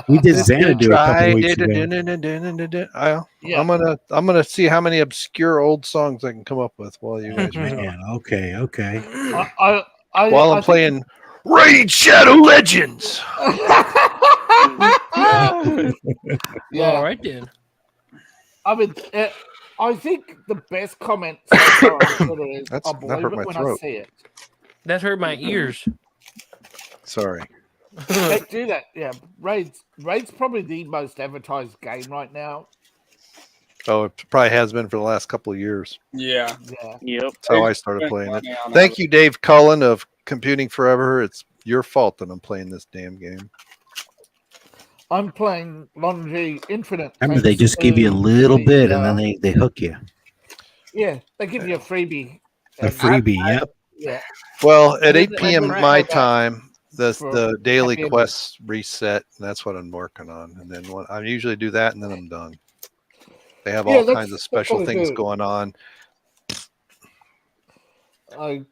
we did Xanadu a couple weeks ago. Yeah. I'm gonna see how many obscure old songs I can come up with while you guys are Man, okay. while I'm playing Raid Shadow Legends. Yeah. all right then. I mean, I think the best comment so far on Twitter is, That "I'll hurt believe my it when throat. I see it." That hurt my ears. Sorry. They do that. Yeah, Raid's probably the most advertised game right now. Oh, it probably has been for the last couple of years. Yeah. Yeah. Yep. That's how I started playing it. Thank you, Dave Cullen of Computing Forever. It's your fault that I'm playing this damn game. I'm playing Laundry Infinite. Remember, they thanks just give you a to little the, bit, and then they hook you. Yeah, they give you a freebie. A freebie, yep. Yeah. Well, at And 8 then p.m. you my go back time, the for daily happy ending. quests reset, and that's what I'm working on. And then I usually do that, and then I'm done. They have all kinds of special what I things do. going on. I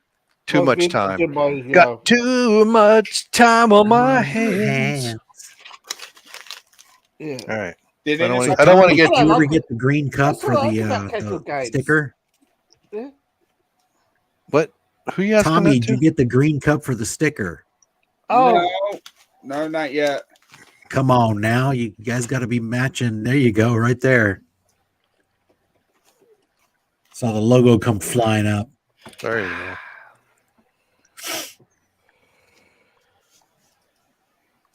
Too log much in, time. did my, Got too much time on my hands. Yeah. All right. Did I don't it- want to Tommy, get. did you I ever like get the green cup That's for what I like about casual the games. sticker? Yeah. What? Who you asking Tommy, that did to? you get the green cup for the sticker? Oh, No, not yet. Come on now. You guys got to be matching. There you go, right there. Saw the logo come flying up. There you go.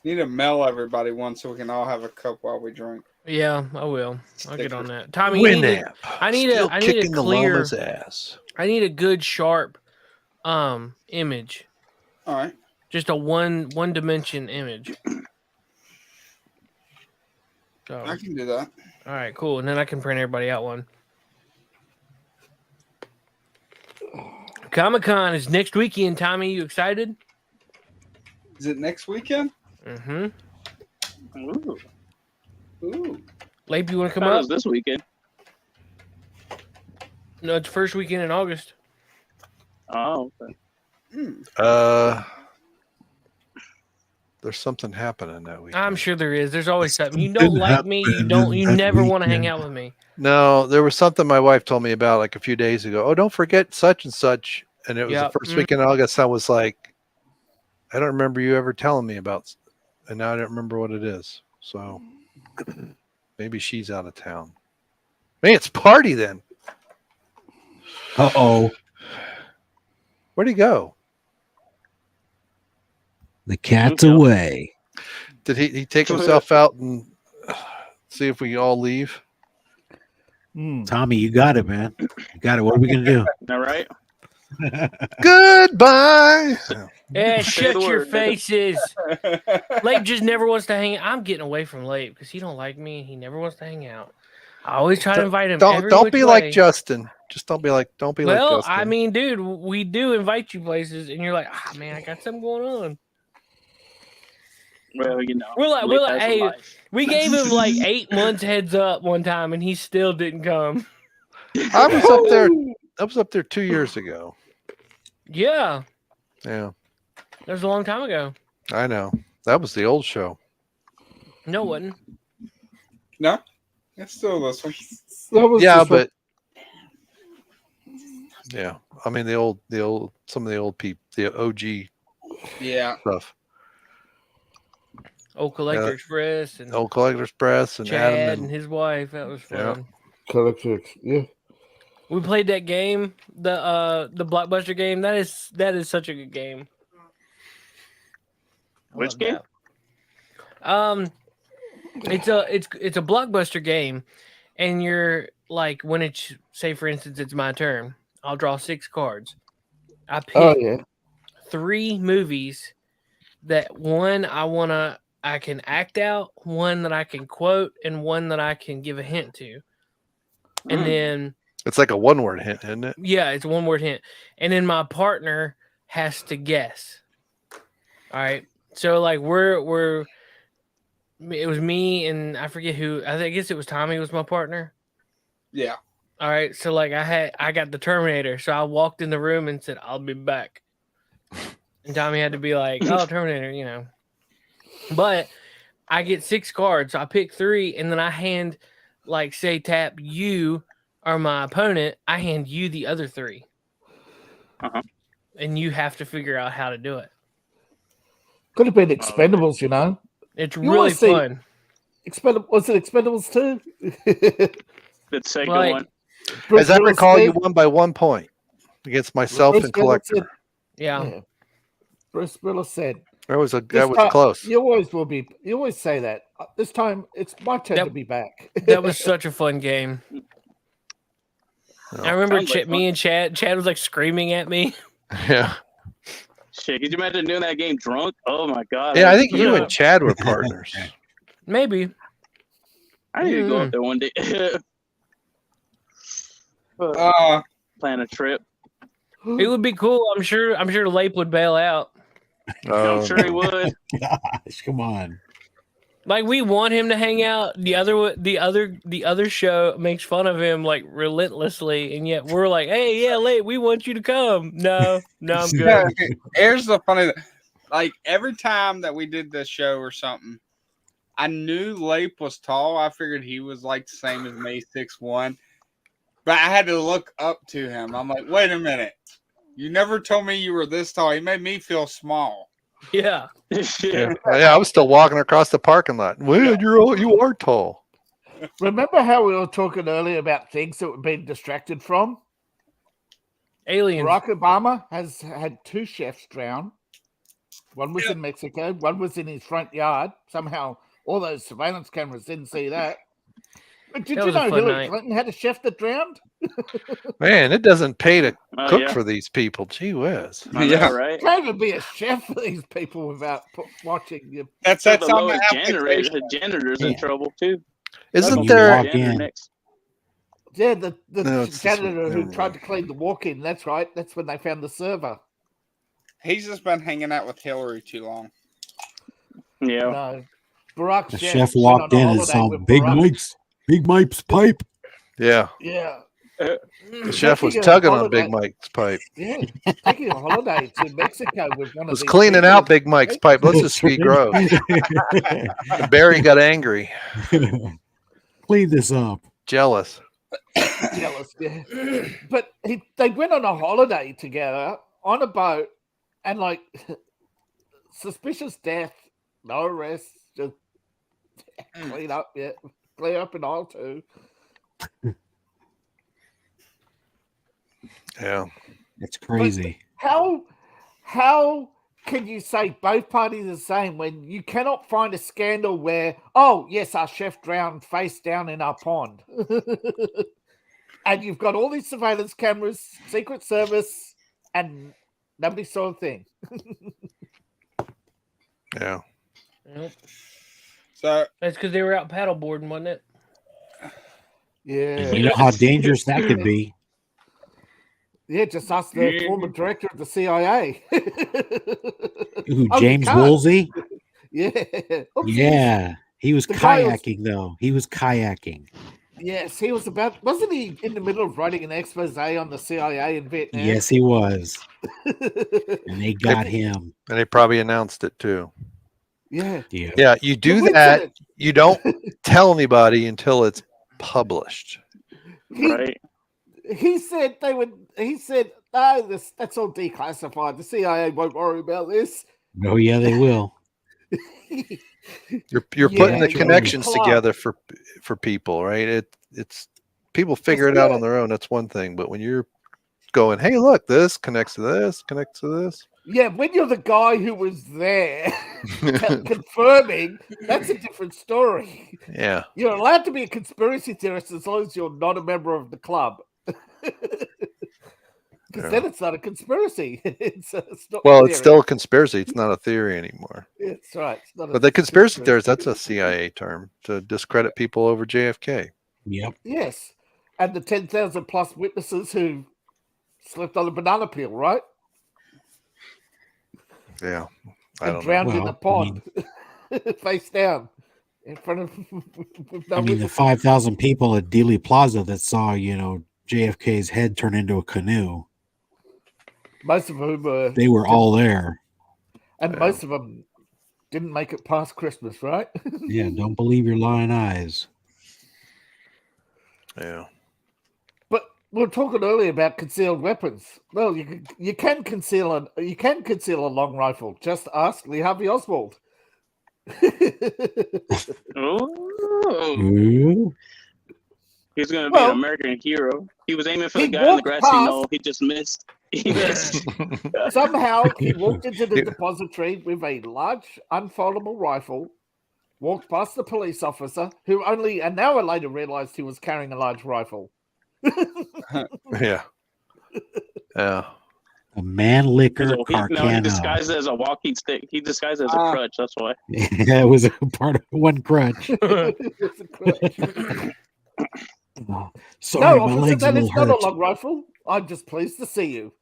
Need to mail everybody one so we can all have a cup while we drink. Yeah, I will. I'll get on that. Tommy, Winamp. I need Still a kicking the clear. llama's ass. I need a good sharp, image. All right. Just a one dimension image. So, I can do that. all right, cool. And then I can print everybody out one. Comic-Con is next weekend, Tommy. You excited? Is it next weekend? Mm-hmm. Ooh. Ooh. Lape, you want to come That up? was this weekend. No, it's first weekend in August. Oh, okay. There's something happening that week. I'm sure there is. There's always something. You don't like me. You never want to hang out with me. No, there was something my wife told me about like a few days ago. Oh, don't forget such and such. And it was Yep. the first week in August. I was like, I don't remember you ever telling me about, and now I don't remember what it is. So maybe she's out of town. Man, it's party then. Uh-oh. Where'd he go? The cat's Okay. away. Did he take himself out and see if we all leave? Tommy, you got it, man. You got it. What are we going to do? All right. Goodbye. Yeah, Say shut the your word. faces. Lape just never wants to hang out. I'm getting away from Lape because he don't like me. He never wants to hang out. I always try to invite him. every Don't which be way. like Justin. Just don't be like Well, Justin. I mean, dude, we do invite you places, and you're like, man, I got something going on. Well, you know. We're like, Lake has a hey, life. we gave him like 8 months heads up one time, and he still didn't come. I was up there. I was up there 2 years ago. Yeah, Yeah, that was a long time ago. I know. That was the old show. No, it wasn't. No, it's still this one. Yeah, but yeah, I mean the old, some of the old people, the OG Yeah. stuff. Old CollectorExpress and Old CollectorExpress and Chad Adam and his wife. That was fun. Yeah. Yeah. We played that game, the Blockbuster game. That is such a good game. I Which love game? that. It's a Blockbuster game, and you're like, when it's, say for instance it's my turn, I'll draw 6 cards. I pick 3 movies that one I can act out, one that I can quote, and one that I can give a hint to. And then It's like a one-word hint, isn't it? yeah, it's a one-word hint. And then my partner has to guess. All right. So like we're it was me and I forget who. I guess it was Tommy was my partner. Yeah. All right. So like I got the Terminator. So I walked in the room and said, "I'll be back." And Tommy had to be like, "Oh, Terminator," you know. But I get 6 cards. So I pick 3 and then I hand, like, say Tap, you are my opponent. I hand you the other 3. Uh-huh. And you have to figure out how to do it. Could have been Expendables, you know. It's You really wanna see- fun. Was it Expendables 2? Good Sega Like, one. As I recall, you won by 1 point against myself and Collector. Yeah. Bruce Willis said, That was "This time- close. You always say that. This time it's my turn to be back." That was such a fun game. No. I remember Sounds like me and Chad was like screaming at me. Yeah. Shit, could you imagine doing that game drunk? Oh my god. Yeah, I think you Yeah. and Chad were partners. Maybe. I need to go up there one day. Plan a trip. It would be cool. I'm sure Lape would bail out. I'm sure he would. Gosh, come on. Like, we want him to hang out. The other show makes fun of him like relentlessly, and yet we're like, hey, yeah, Lape, we want you to come. No, I'm good. Here's the funny thing. Like, every time that we did this show or something, I knew Lape was tall. I figured he was like the same as me, 6'1". But I had to look up to him. I'm like, wait a minute. You never told me you were this tall. He made me feel small. Yeah. Yeah, I was still walking across the parking lot. Well, you are tall. Remember how we were talking earlier about things that we've been distracted from? Aliens. Barack Obama has had 2 chefs drown. One was in Mexico. One was in his front yard. Somehow, all those surveillance cameras didn't see that. But did you know Hillary Clinton had a chef that drowned? Man, it doesn't pay to cook for these people. Gee whiz. Yeah, right. Can't even be a chef for these people without watching you. That's the on lowest the janitor's in trouble too. Isn't there? Yeah, the janitor who tried to clean the walk-in. That's right. That's when they found the server. He's just been hanging out with Hillary too long. Yeah. No. Barack's The chef walked in and saw Big Mike's pipe. Yeah. Yeah. The chef was tugging on Big Mike's pipe. Yeah, taking a holiday to Mexico with one of was these cleaning people. out Big Mike's pipe. Let's just be gross. And Barry got angry. Clean this up. Jealous. Jealous, yeah. But they went on a holiday together on a boat, and like suspicious death, no arrests, just clean up, clean up in aisle 2. Yeah, it's crazy. But how can you say both parties are the same when you cannot find a scandal where, oh yes, our chef drowned face down in our pond, and you've got all these surveillance cameras, Secret Service, and nobody saw a thing. Yeah. Yep. So that's because they were out paddleboarding, wasn't it? Yeah. You know how dangerous that could be. Yeah, just ask the former director of the CIA. Who, James Woolsey? Yeah. Yeah. He was kayaking, though. He was kayaking. Yes, he was wasn't he in the middle of writing an expose on the CIA in Vietnam? Yes, he was. And they got him. And they probably announced it too. Yeah. Yeah, you do that. You don't tell anybody until it's published. Right. He said they would. He said, "No, that's all declassified. The CIA won't worry about this." Oh yeah, they will. You're putting the connections together for people, right? It's people figure it out on their own. That's one thing, but when you're going, hey, look, this connects to this, connects to this. Yeah, when you're the guy who was there confirming, that's a different story. Yeah, you're allowed to be a conspiracy theorist as long as you're not a member of the club. Because then it's not a conspiracy. It's not it's still a conspiracy. It's not a theory anymore. That's right. It's not but the conspiracy theories, that's a CIA term to discredit people over JFK. Yep. Yes. And the 10,000 plus witnesses who slept on a banana peel, right? Yeah. And drowned in a pond, face down. In front of the 5,000 people at Dealey Plaza that saw, JFK's head turn into a canoe. Most of whom were all there. And most of them didn't make it past Christmas, right? Yeah, don't believe your lying eyes. Yeah. But we were talking earlier about concealed weapons. Well, you can conceal a long rifle. Just ask Lee Harvey Oswald. Ooh. He's going to be an American hero. He was aiming for the guy in the grassy knoll. He just missed. He missed. Somehow he walked into the depository with a large unfoldable rifle, walked past the police officer, who only an hour later realized he was carrying a large rifle. Yeah. Yeah. A man liquor No, he carcano. disguised as a walking stick. He disguised as a crutch. That's why. Yeah, it was a part of one crutch. It's a crutch. Sorry, No, my officer, legs a that little is not a hurt. long rifle. I'm just pleased to see you.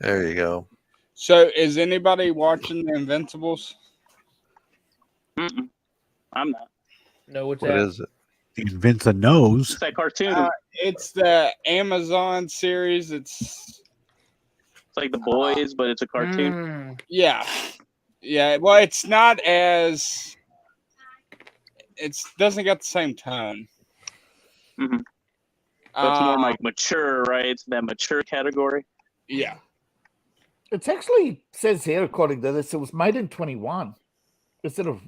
There you go. So, is anybody watching The Invincibles? Mm-mm. I'm not. No, what's What that? is it? Invents a nose. It's that cartoon. It's the Amazon series. It's Like The Boys, but it's a cartoon. Mm. yeah. Well, it's not as doesn't get the same tone. Mm-hmm. So it's more like mature, right? It's that mature category. Yeah. It actually says here, according to this, it was made in 21 instead of.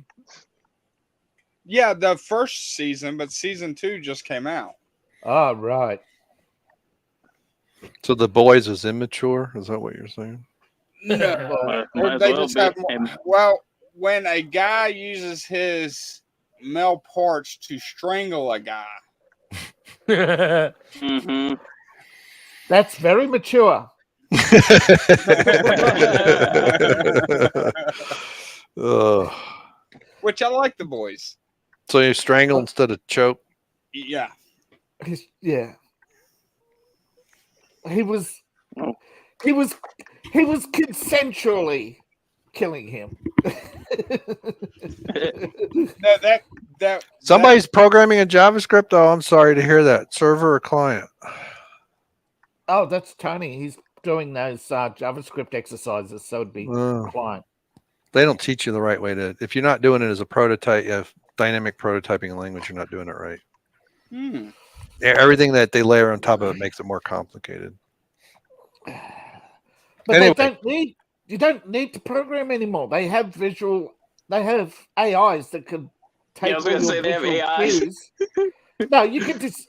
Yeah, the first season, but season 2 just came out. Oh, right. So The Boys is immature? Is that what you're saying? No, Might as they well just be. have more. Well, when a guy uses his male parts to strangle a guy, Mm-hmm. That's very mature. which I like The Boys. So you strangle instead of choke? Yeah. Yeah. He was consensually killing him. That Somebody's programming a JavaScript? Oh, I'm sorry to hear that. Server or client? Oh, that's Tony. He's doing those JavaScript exercises, so it'd be client. They don't teach you the right way to. If you're not doing it as a prototype, dynamic prototyping language, you're not doing it right. Everything that they layer on top of it makes it more complicated. But anyway. you don't need to program anymore. They have AIs that can take. Yeah, I was going to say they have AIs. No, you can just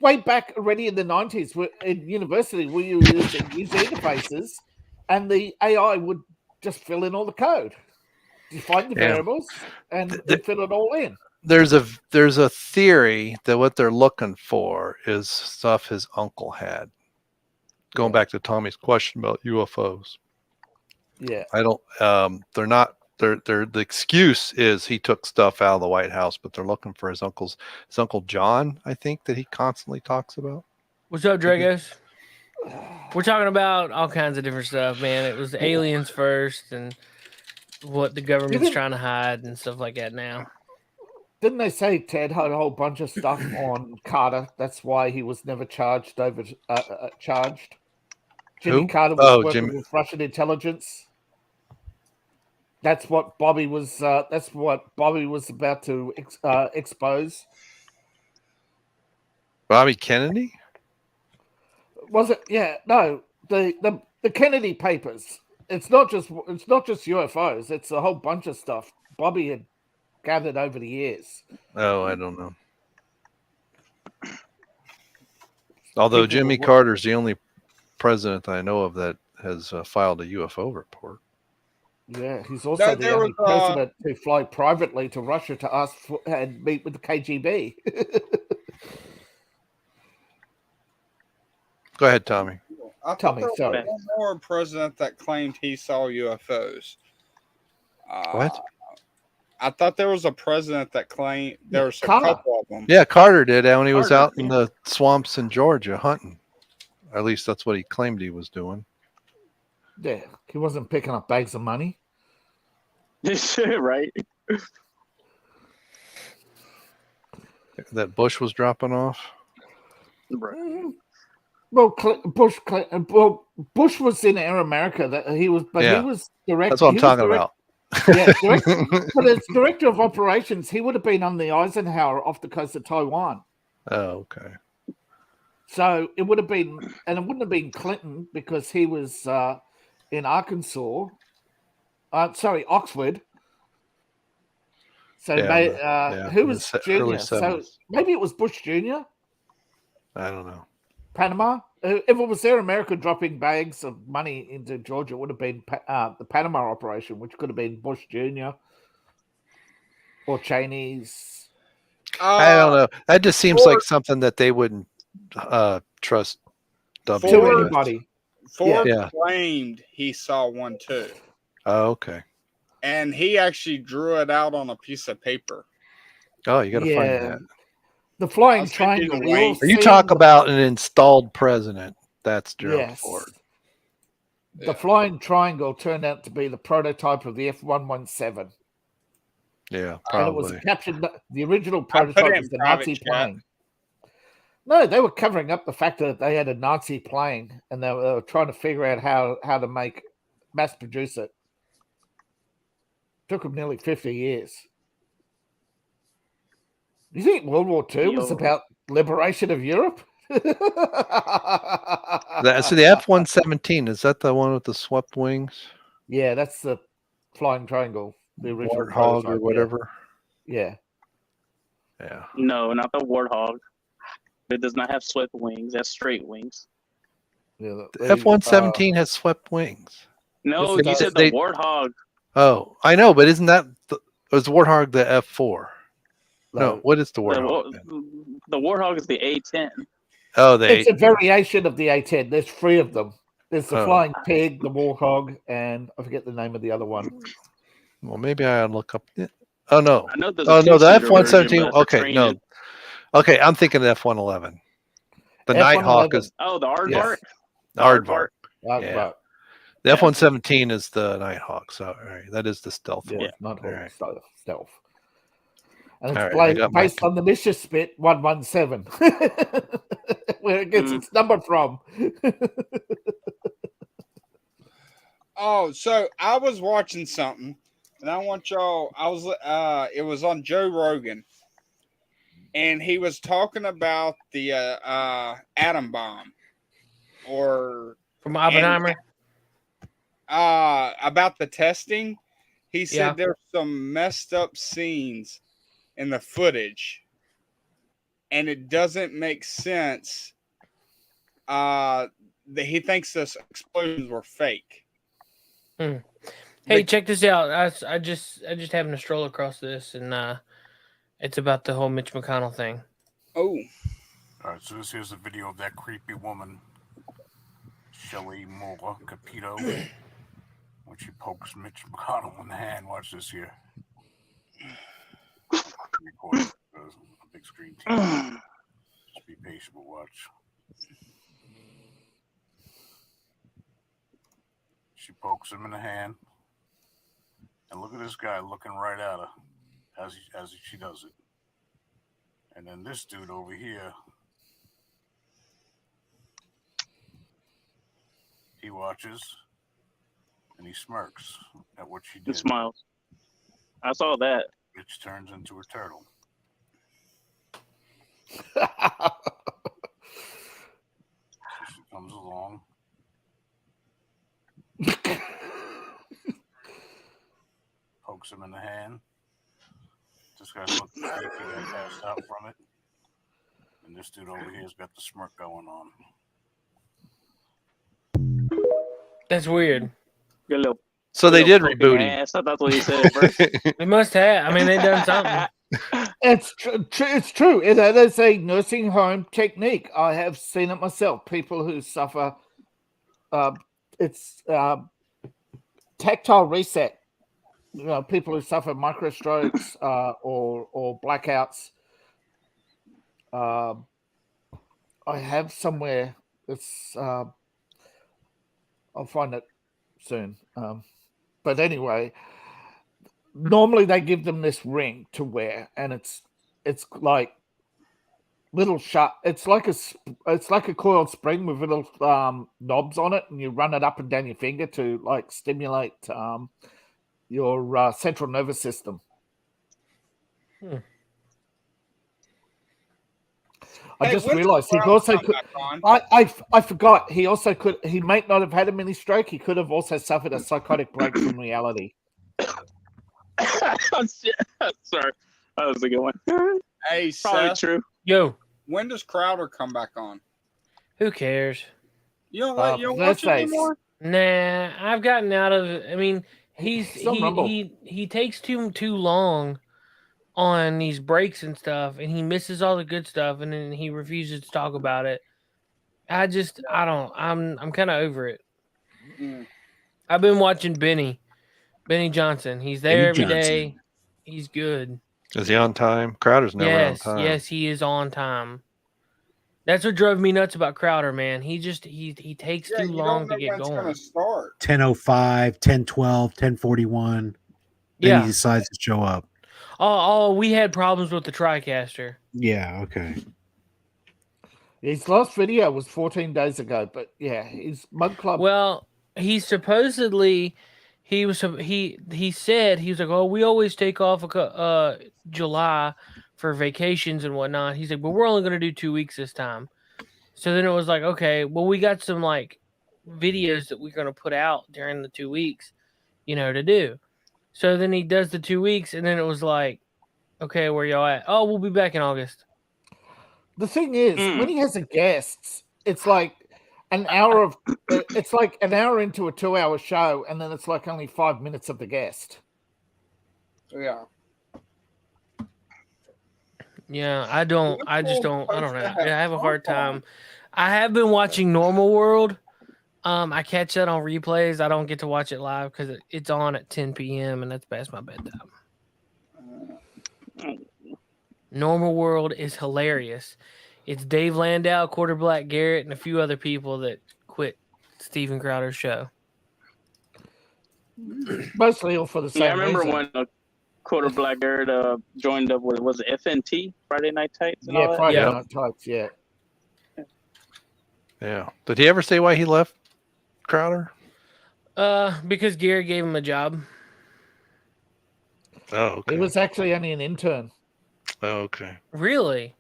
way back already in the 90s in university we were using user interfaces, and the AI would just fill in all the code. Define the variables and fill it all in. There's a theory that what they're looking for is stuff his uncle had. Going back to Tommy's question about UFOs. Yeah. I don't they're not the excuse is he took stuff out of the White House, but they're looking for his uncle John, I think, that he constantly talks about. What's up, Dragos? We're talking about all kinds of different stuff, man. It was aliens first and what the government's trying to hide and stuff like that now. Didn't they say Ted had a whole bunch of stuff on Carter? That's why he was never charged. Jimmy Carter was working with Russian intelligence. That's what Bobby was. That's what Bobby was about to expose. Bobby Kennedy? Was it? Yeah. No. The Kennedy papers. It's not just UFOs. It's a whole bunch of stuff Bobby had gathered over the years. Oh, I don't know. Although Jimmy Carter's the only president I know of that has filed a UFO report. Yeah, he's also the only president to fly privately to Russia to ask for and meet with the KGB. Go ahead, Tommy. Tommy, sorry. One more president that claimed he saw UFOs. What? I thought there was a president that claimed there was a couple of them. Yeah, Carter did when he was out in the swamps in Georgia hunting. At least that's what he claimed he was doing. Yeah, he wasn't picking up bags of money. Right. That Bush was dropping off. Right. Well, Bush was in Air America. That he was, but he was director. That's what I'm talking about. Yeah, but as director of operations, he would have been on the Eisenhower off the coast of Taiwan. Oh, okay. So it would have been, and it wouldn't have been Clinton because he was in Arkansas. Oxford. So who was Junior? So maybe it was Bush Jr. I don't know. Panama. If it was Air America dropping bags of money into Georgia, it would have been the Panama operation, which could have been Bush Jr. or Cheney's. I don't know. That just seems like something that they wouldn't trust W. To Ford- anybody. Ford Yeah. claimed he saw one too, Oh, okay. and he actually drew it out on a piece of paper. Oh, you got to find Yeah. that. The flying I'll send you triangle. the We all link. Or you seen talk the- about an installed president. That's Gerald Yes. Ford. The flying triangle turned out to be the prototype of the F-117. Yeah, And it was probably. captured. The original I put prototype it was in the private Nazi chat. plane. No, they were covering up the fact that they had a Nazi plane, and they were trying to figure out how to mass produce it. Took them nearly 50 years. You think World War II was Yo. about liberation of Europe? So the F-117, is that the one with the swept wings? Yeah, that's the flying triangle, the original Warthog prototype. or whatever? Yeah. Yeah. No, not the Warthog. It does not have swept wings. That's straight wings. Yeah, The F-117 has swept wings. No, Yes, it you does. said the Warthog. Oh, I know, but isn't that was the Warthog the F4? No, what is the Warthog? The Warthog is the A10. Oh, it's a variation of the A10. There's 3 of them. There's the Oh. Flying Pig, the Warthog, and I forget the name of the other one. Well, maybe I'll look up. Oh no. I know there's Oh a no, the two-seater version, F-117. but that's for Okay, no. training. Okay, I'm thinking of F-111. The Nighthawk is Oh, the Aardvark? Yes. the Aardvark. Right, Yeah. right. The F-117 is the Nighthawk. So, all right, that is the stealth Yeah, one. not All right. stealth. And it's All right, I got my- based on the Misha Spit 117, where it gets its number from. Oh, so I was watching something, and I want y'all. It was on Joe Rogan, and he was talking about the atom bomb, or From Oppenheimer. about the testing. He said Yeah. there's some messed up scenes in the footage, and it doesn't make sense. That he thinks those explosions were fake. Hey, check this out. I just happened to stroll across this, and it's about the whole Mitch McConnell thing. Oh. All right, so this here's a video of that creepy woman, Shelley Moore Capito, when she pokes Mitch McConnell in the hand. Watch this here. Recording a big screen TV. Just be patient, but watch. She pokes him in the hand, and look at this guy looking right at her as she does it. And then this dude over here, he watches and he smirks at what she did. And smiles. I saw that. Which turns into a turtle. So she comes along. Pokes him in the hand. This guy's looking shaky, got passed out from it. And this dude over here's got the smirk going on. That's weird. Your little, So they did fucking reboot him. ass. I thought that's what he said at first. They must have. I mean, they done something. It's true. It is a nursing home technique. I have seen it myself. People who suffer, it's tactile reset. You know, people who suffer microstrokes or blackouts. I have somewhere. It's I'll find it soon. But anyway, normally they give them this ring to wear, and it's like little sharp. It's like a coiled spring with little knobs on it, and you run it up and down your finger to like stimulate your central nervous system. I just realized he also could. I forgot. He also could. He might not have had a mini stroke. He could have also suffered a psychotic break from reality. Sorry, that was a good one. Hey, Probably Seth, true. Yo, when does Crowder come back on? who cares? You don't watch it Thursdays. anymore? Nah, I've gotten out of it. I mean, he takes too long on these breaks and stuff, and he misses all the good stuff, and then he refuses to talk about it. I don't. I'm kind of over it. Mm. I've been watching Benny Johnson. He's there every day. He's good. Is he on time? Crowder's never on time. Yes, he is on time. That's what drove me nuts about Crowder, man. He takes too long to get going. Start. 10:05, 10:12, 10:41. Then he decides to show up. Oh, we had problems with the TriCaster. Yeah, okay. His last video was 14 days ago, but yeah, his Mug Club. Well, he supposedly he said he was like, oh, we always take off July for vacations and whatnot. He's like, but we're only going to do 2 weeks this time. So then it was like, okay, well, we got some like videos that we're going to put out during the 2 weeks, to do. So then he does the 2 weeks, and then it was like, okay, where y'all at? Oh, we'll be back in August. The thing is, when he has a guest, it's like an hour it's like an hour into a 2-hour show, and then it's like only 5 minutes of the guest. Yeah. Yeah, I don't know. I have a hard time. I have been watching Normal World. I catch that on replays. I don't get to watch it live because it's on at 10 p.m. and that's past my bedtime. Normal World is hilarious. It's Dave Landau, Quarter Black Garrett, and a few other people that quit Steven Crowder's show. Mostly all for the same I remember reason. when Quarter Black Garrett joined up with, was it FNT, Friday Night Tights? And all that? Friday Night Tights, yeah. Yeah. Did he ever say why he left Crowder? Because Gary gave him a job. Oh, okay. He was actually only an intern. Oh, okay. Really?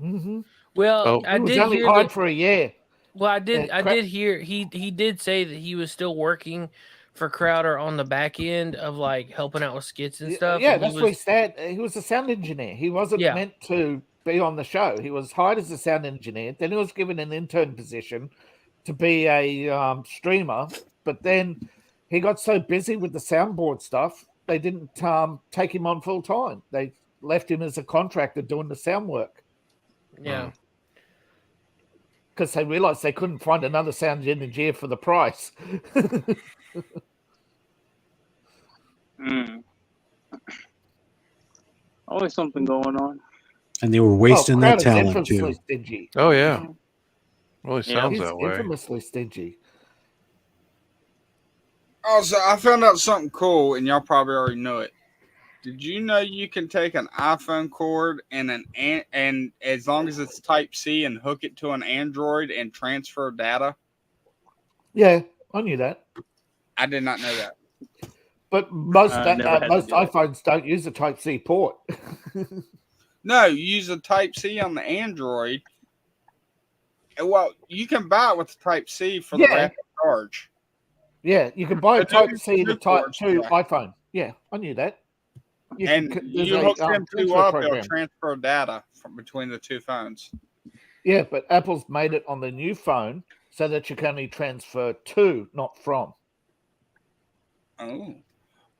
Mm-hmm. Well, I he was did only hear hired for a year. Well, I did hear he did say that he was still working for Crowder on the back end of like helping out with skits and stuff. Yeah, and that's what he said. He was a sound engineer. He wasn't meant to be on the show. He was hired as a sound engineer. Then he was given an intern position to be a streamer. But then he got so busy with the soundboard stuff, they didn't take him on full time. They left him as a contractor doing the sound work. Yeah. Because they realized they couldn't find another sound engineer for the price. Always something going on. And they were wasting that talent infamously too. Stingy. Oh yeah. Well, it sounds He's that way. infamously stingy. Also, I found out something cool, and y'all probably already know it. Did you know you can take an iPhone cord and and as long as it's Type C and hook it to an Android and transfer data? Yeah, I knew that. I did not know that. But most most iPhones don't use a Type C port. No, you use a Type C on the Android. Well, you can buy it with the Type C for the rapid charge. Yeah, you can buy a Type C to Type ports, 2 iPhone. Yeah, I knew that. You hook them two up, they'll transfer data from between the two phones. Yeah, but Apple's made it on the new phone so that you can only transfer to, not from. Oh.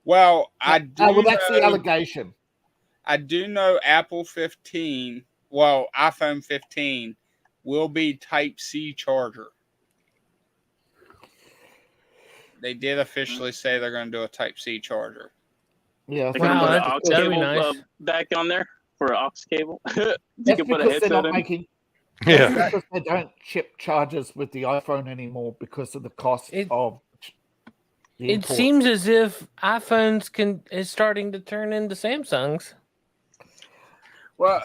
Well, that's the allegation. I do know Apple 15, iPhone 15 will be Type C charger. They did officially say they're going to do a Type C charger. Yeah, They're gonna put an aux cable back on there for an aux cable. You can put a headset in. Because they don't ship chargers with the iPhone anymore because of the cost of the import. It seems as if iPhones is starting to turn into Samsungs. Well,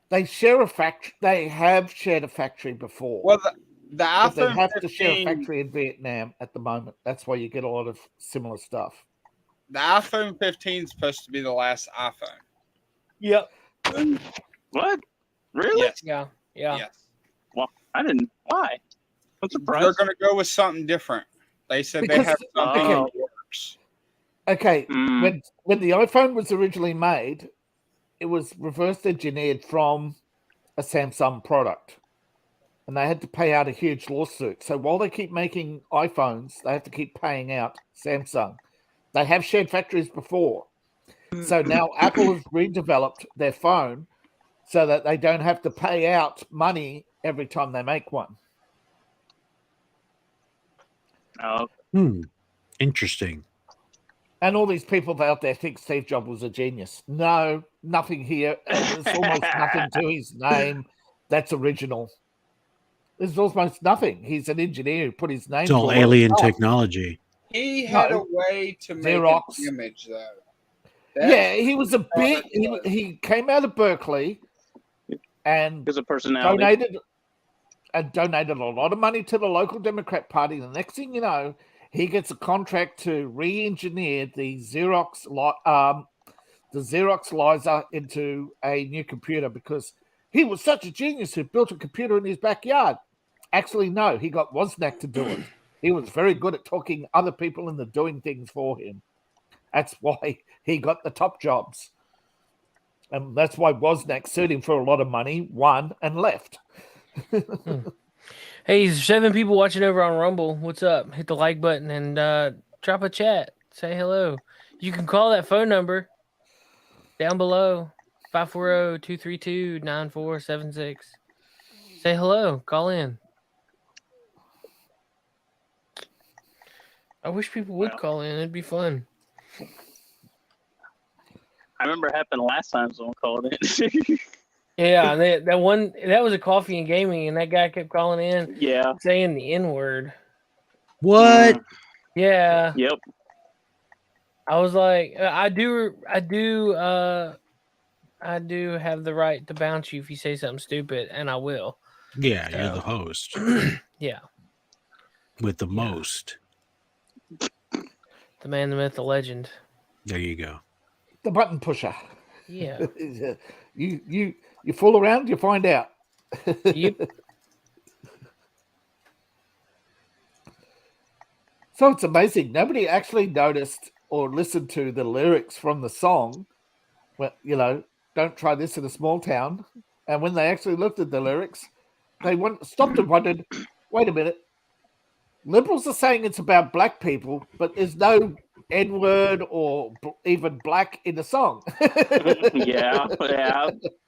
they share a factory. They have shared a factory before. Well, the iPhone they have 15, to share a factory in Vietnam at the moment. That's why you get a lot of similar stuff. The iPhone 15 is supposed to be the last iPhone. Yep. What? Really? Yes. Yeah. Yes. Well, I didn't. Why? I'm surprised. They're going to go with something different. They said they have something that works. Okay. When the iPhone was originally made, it was reverse engineered from a Samsung product. And they had to pay out a huge lawsuit. So while they keep making iPhones, they have to keep paying out Samsung. They have shared factories before. So now Apple has redeveloped their phone so that they don't have to pay out money every time they make one. Oh, Interesting. And all these people out there think Steve Jobs was a genius. No, nothing here. There's almost nothing to his name that's original. There's almost nothing. He's an engineer who put his name. It's all alien technology. He had a way to make Xerox. an image, though. Yeah, he was a big. He came out of Berkeley and there's a personality. donated a lot of money to the local Democrat Party. The next thing you know, he gets a contract to re-engineer the Xerox Liza into a new computer because he was such a genius who built a computer in his backyard. Actually, no, he got Wozniak to do it. He was very good at talking other people into doing things for him. That's why he got the top jobs. And that's why Wozniak sued him for a lot of money, won, and left. Hey, 7 people watching over on Rumble. What's up? Hit the like button and drop a chat. Say hello. You can call that phone number down below, 540-232-9476. Say hello. Call in. I wish people would call in. It'd be fun. I remember it happened last time someone called in. Yeah, that was a coffee and gaming, and that guy kept calling in, saying the N-word. What? Yeah. Yep. I was like, I do have the right to bounce you if you say something stupid, and I will. Yeah, you're the host. Yeah. With the most. The man, the myth, the legend. There you go. The button pusher. Yeah. You fool around, you find out. Yep. So it's amazing. Nobody actually noticed or listened to the lyrics from the song. Well, don't try this in a small town. And when they actually looked at the lyrics, they stopped and wondered, wait a minute. Liberals are saying it's about black people, but there's no N-word or even black in the song. yeah.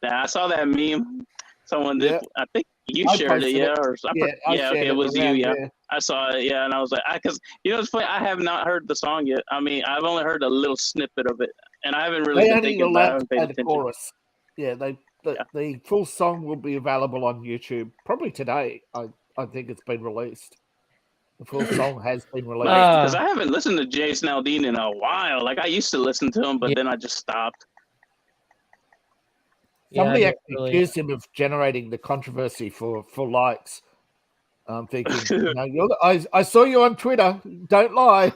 I saw that meme. Someone did. I think you shared it, or something. Okay, it was you. Yeah, I saw it. Yeah, and I was like, because it's funny. I have not heard the song yet. I mean, I've only heard a little snippet of it, and I haven't really been thinking about it. The chorus. Yeah, the full song will be available on YouTube probably today. I think it's been released. The full song has been released. Because I haven't listened to Jason Aldean in a while. Like, I used to listen to him, but then I just stopped. Somebody actually accused him of generating the controversy for likes. I'm thinking, I saw you on Twitter. Don't lie.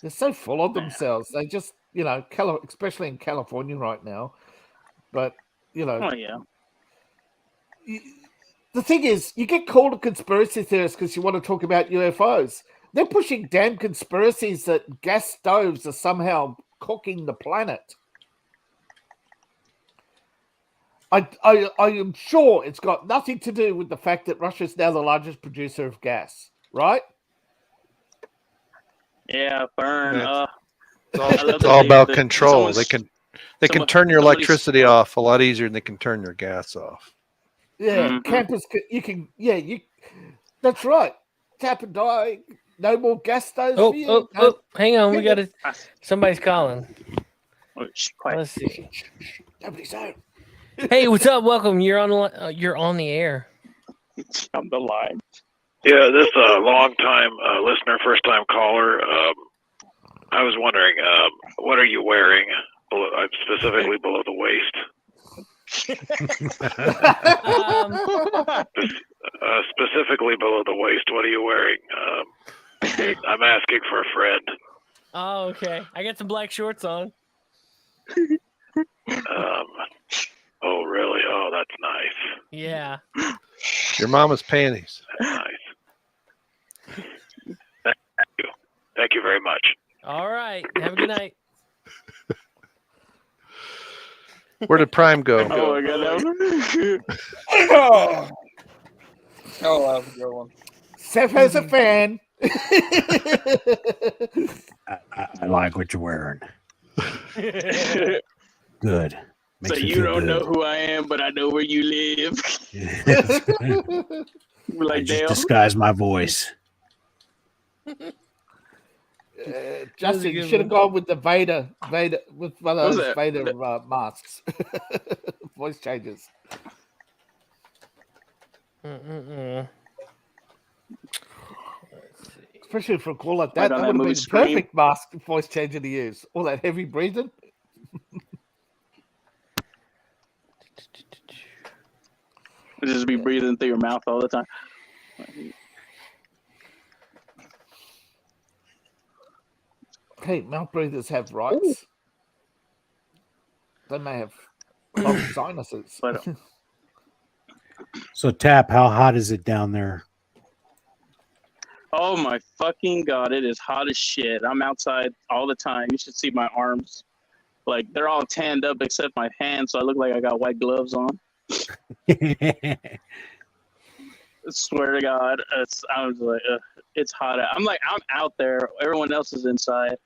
They're so full of themselves. They just, especially in California right now. But, Oh, yeah. The thing is, you get called a conspiracy theorist because you want to talk about UFOs. They're pushing damn conspiracies that gas stoves are somehow cooking the planet. I am sure it's got nothing to do with the fact that Russia is now the largest producer of gas, right? Yeah, burn. It's all about control. They can turn your electricity off a lot easier than they can turn your gas off. Yeah, campers, that's right. Tap and die. No more gas stoves for you. Hang on. Somebody's calling. Quiet. Let's see. Nobody's home. Hey, what's up? Welcome. You're on the air. On the line. Yeah, this is a long-time listener, first-time caller. I was wondering, what are you wearing, specifically below the waist? Specifically below the waist, what are you wearing? I'm asking for a friend. Oh, okay. I got some black shorts on. Oh, really? Oh, that's nice. Yeah. Your mama's panties. That's nice. Thank you very much. All right. Have a good night. Where did Prime go? Oh, my God. Oh, that was a good one. Seth has a fan. I like what you're wearing. Good. So Makes me you feel don't know good. who I am, but I know where you live. I Like, just damn. disguise my voice. Justin, you good should have one. gone with the Vader with one of What's those that? Vader masks. Voice changes. Especially for a call like that, Like on that that would have movie been the Scream. perfect mask voice changer to use. All that heavy breathing. Just be breathing through your mouth all the time. Hey, mouth breathers have rights. They may have clogged sinuses. But So, Tap, how hot is it down there? oh my fucking god, it is hot as shit. I'm outside all the time. You should see my arms. Like they're all tanned up except my hands, so I look like I got white gloves on. I swear to God, I was like, it's hot. I'm out there. Everyone else is inside.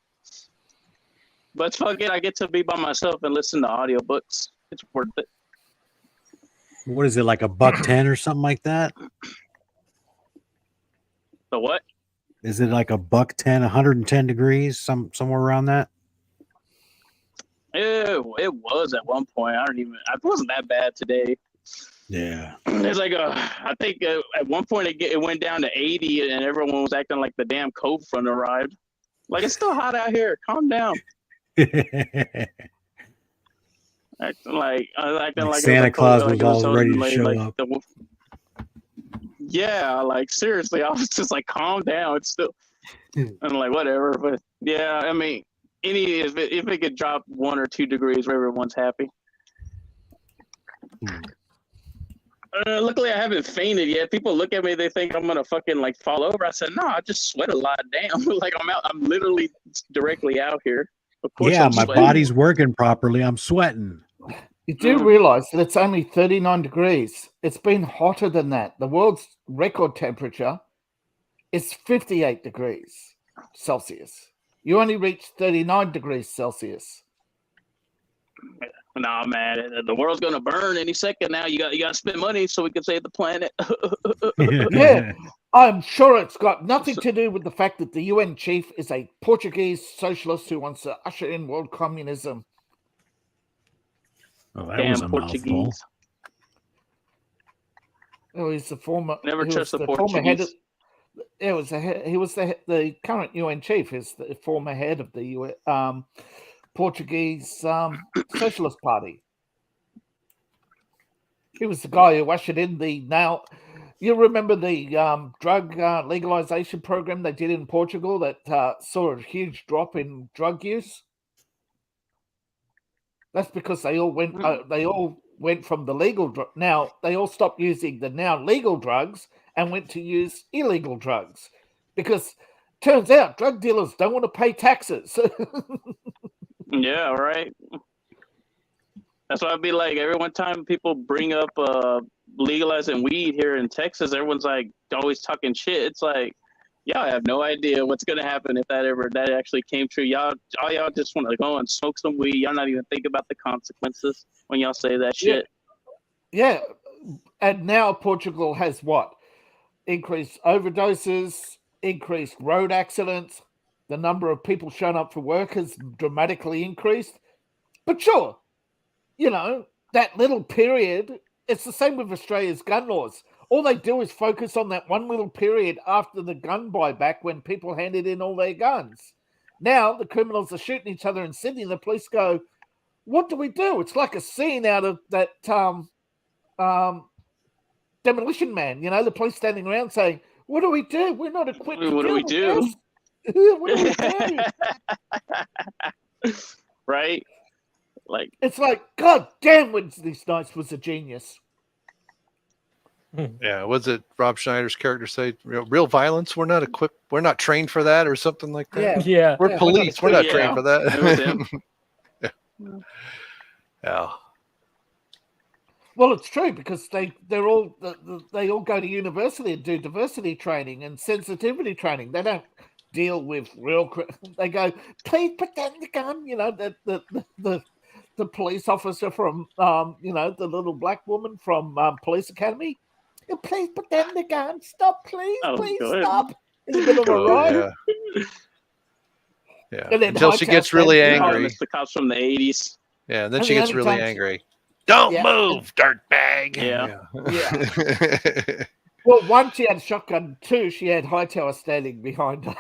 But fuck it, I get to be by myself and listen to audiobooks. It's worth it. What is it, like $1.10 or something like that? The what? Is it like $1.10, 110 degrees, somewhere around that? It was at one point. It wasn't that bad today. Yeah. It's like I think at one point it went down to 80, and everyone was acting like the damn cold front arrived. Like, it's still hot out here. Calm down. Acting like Santa Claus was all ready to show up. Yeah, like seriously, I was just like, calm down. It's still, I'm like, whatever. But yeah, I mean, if it could drop 1 or 2 degrees, everyone's happy. Luckily, I haven't fainted yet. People look at me, they think I'm gonna fucking like fall over. I said, no, I just sweat a lot. Damn, like I'm literally directly out here. Of course, Yeah, I'm my sweating. body's working properly. I'm sweating. You do realize that it's only 39 degrees. It's been hotter than that. The world's record temperature is 58 degrees Celsius. You only reached 39 degrees Celsius. Nah, man, the world's gonna burn any second now. You got to spend money so we can save the planet. Yeah, I'm sure it's got nothing to do with the fact that the UN chief is a Portuguese socialist who wants to usher in world communism. Oh, that Damn was a Portuguese. mouthful. Oh, he's the former. Never he trust was the former head of, Portuguese. he was the current UN chief. Is the former head of the UN, Portuguese Socialist Party. He was the guy who ushered in the now. You remember the drug legalization program they did in Portugal that saw a huge drop in drug use? That's because they all went. They all went from the legal. Now they all stopped using the now legal drugs and went to use illegal drugs, because turns out drug dealers don't want to pay taxes. Yeah, right. That's why I'd be like, every one time people bring up legalizing weed here in Texas, everyone's like always talking shit. It's like, y'all have no idea what's gonna happen if that actually came true. Y'all just want to go and smoke some weed. Y'all not even think about the consequences when y'all say that shit. Yeah. And now Portugal has what? Increased overdoses, increased road accidents. The number of people showing up for work has dramatically increased. But sure, that little period, it's the same with Australia's gun laws. All they do is focus on that one little period after the gun buyback when people handed in all their guns. Now the criminals are shooting each other in Sydney and the police go, what do we do? It's like a scene out of that Demolition Man. The police standing around saying, what do we do? We're not equipped to What do we do? this. What do we do? Right? Like, it's like, God damn, Wesley Snipes was a genius. Yeah, was it Rob Schneider's character say real violence? We're not equipped. We're not trained for that, or something like that. Yeah. We're police. We're not trained for It was him. that. Yeah. Well, it's true, because they all go to university and do diversity training and sensitivity training. They don't deal with real. They go, please put down the gun. You know, the police officer from the little black woman from Police Academy. Please put down the gun. Stop, please, please stop. In the middle of a riot. Yeah. And then Until she gets really angry. It's the cops from the 80s. Yeah, and then she gets really angry. Don't move, dirtbag. Yeah. Well, one, she had a shotgun. Two, she had Hightower standing behind her.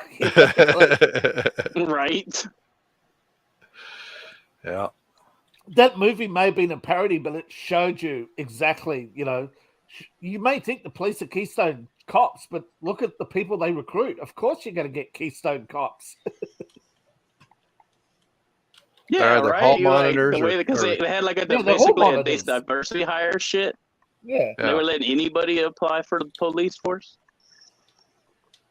Right. Yeah. That movie may have been a parody, but it showed you exactly, you may think the police are Keystone cops, but look at the people they recruit. Of course you're going to get Keystone cops. Yeah, the right. hall monitors, Because they had like a basically a diversity hire shit. Yeah. They were letting anybody apply for the police force.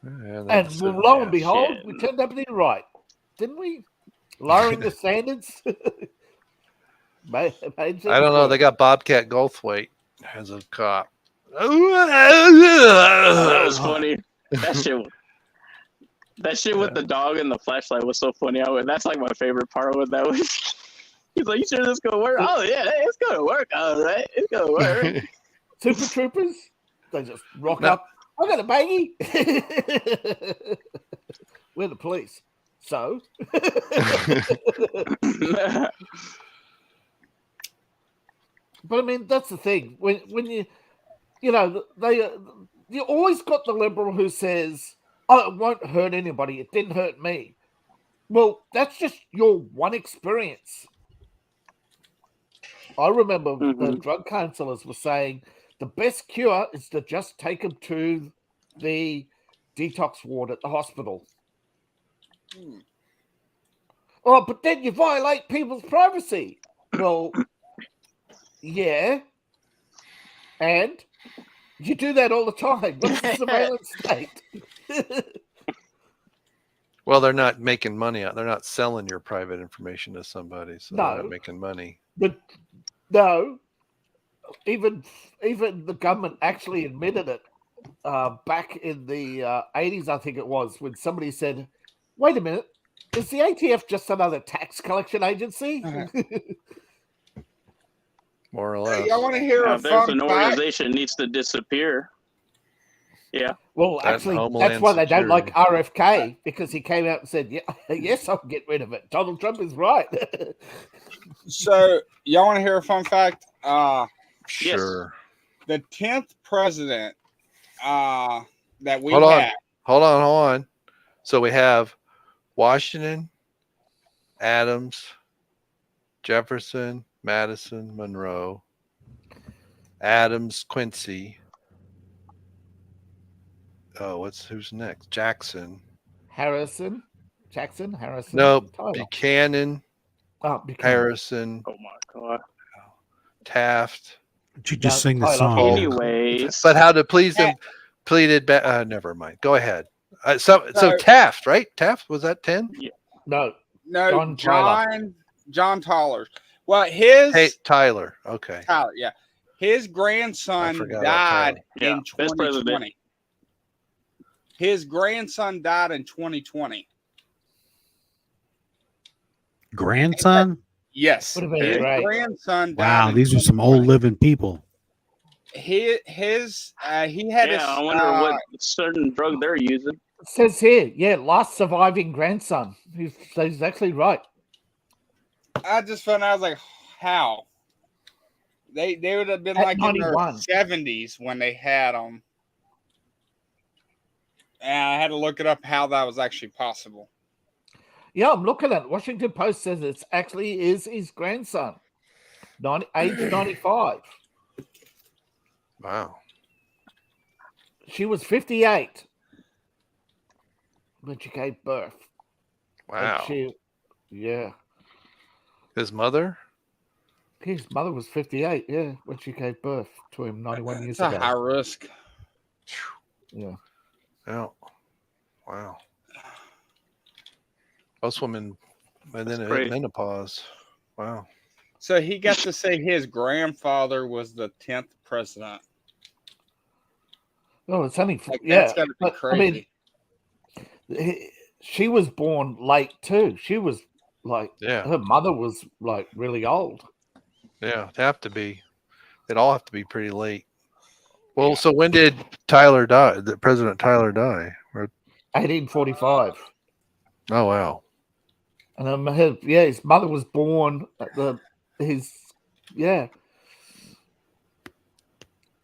And lo and behold, we turned up to be right, didn't we? Lowering the standards. I don't know. They got Bobcat Goldthwait as a cop. That was funny. That shit with the dog and the flashlight was so funny. That's like my favorite part with that. He's like, "You sure this gonna work?" Oh yeah, it's gonna work. All right, it's gonna work. Super Troopers, they just rock up. I got a baggie. We're the police, so. But I mean, that's the thing. When you always got the liberal who says, "Oh, it won't hurt anybody. It didn't hurt me." Well, that's just your one experience. I remember the drug counselors were saying the best cure is to just take them to the detox ward at the hospital. Oh, but then you violate people's privacy. Well, yeah. And you do that all the time. What's the surveillance state? Well, they're not making money out. They're not selling your private information to somebody, so they're not making money. But no, even the government actually admitted it back in the 80s, I think it was, when somebody said, "Wait a minute, is the ATF just another tax collection agency?" More or less. Y'all want to hear a there's fun an organization needs to disappear. Yeah. Well, actually, that's why they don't like RFK, because he came out and said, "Yeah, yes, I'll get rid of it." Donald Trump is right. So, y'all want to hear a fun fact? Sure. The 10th president that we Hold had. on. So we have Washington, Adams, Jefferson, Madison, Monroe, Adams, Quincy. Oh, who's next? Jackson. Harrison. No, Tyler. Buchanan. Harrison. Oh my god. Taft. Did you just sing the Tyler. song? Anyways. But how to please them pleaded back. Never mind. Go ahead. So Taft, right? Taft, was that 10? Yeah. No, John Tyler. Well, Tyler. Okay. Tyler, yeah. His grandson died in 2020. His grandson died in 2020. Grandson? Yes. His grandson died. Wow, these are some old living people. He had I wonder what certain drug they're using. It says here, last surviving grandson. He's actually right. I just found out, I was like, how? They would have been like 91. In their 70s when they had them. And I had to look it up how that was actually possible. Yeah, I'm looking at it. Washington Post says it actually is his grandson, age 95. Wow. She was 58 when she gave birth. Wow. Yeah. His mother? His mother was 58, when she gave birth to him 91 years ago. That's a high risk. Yeah. Oh, wow. Most women, and then hit menopause. Wow. So he got to say his grandfather was the 10th president. Oh, it's only that's gotta be crazy. I mean, she was born late too. She was like, Yeah. her mother was like really old. Yeah, it'd have to be. They'd all have to be pretty late. Well, so when did Tyler die? Did President Tyler die? 1845. Oh wow. And his mother was born at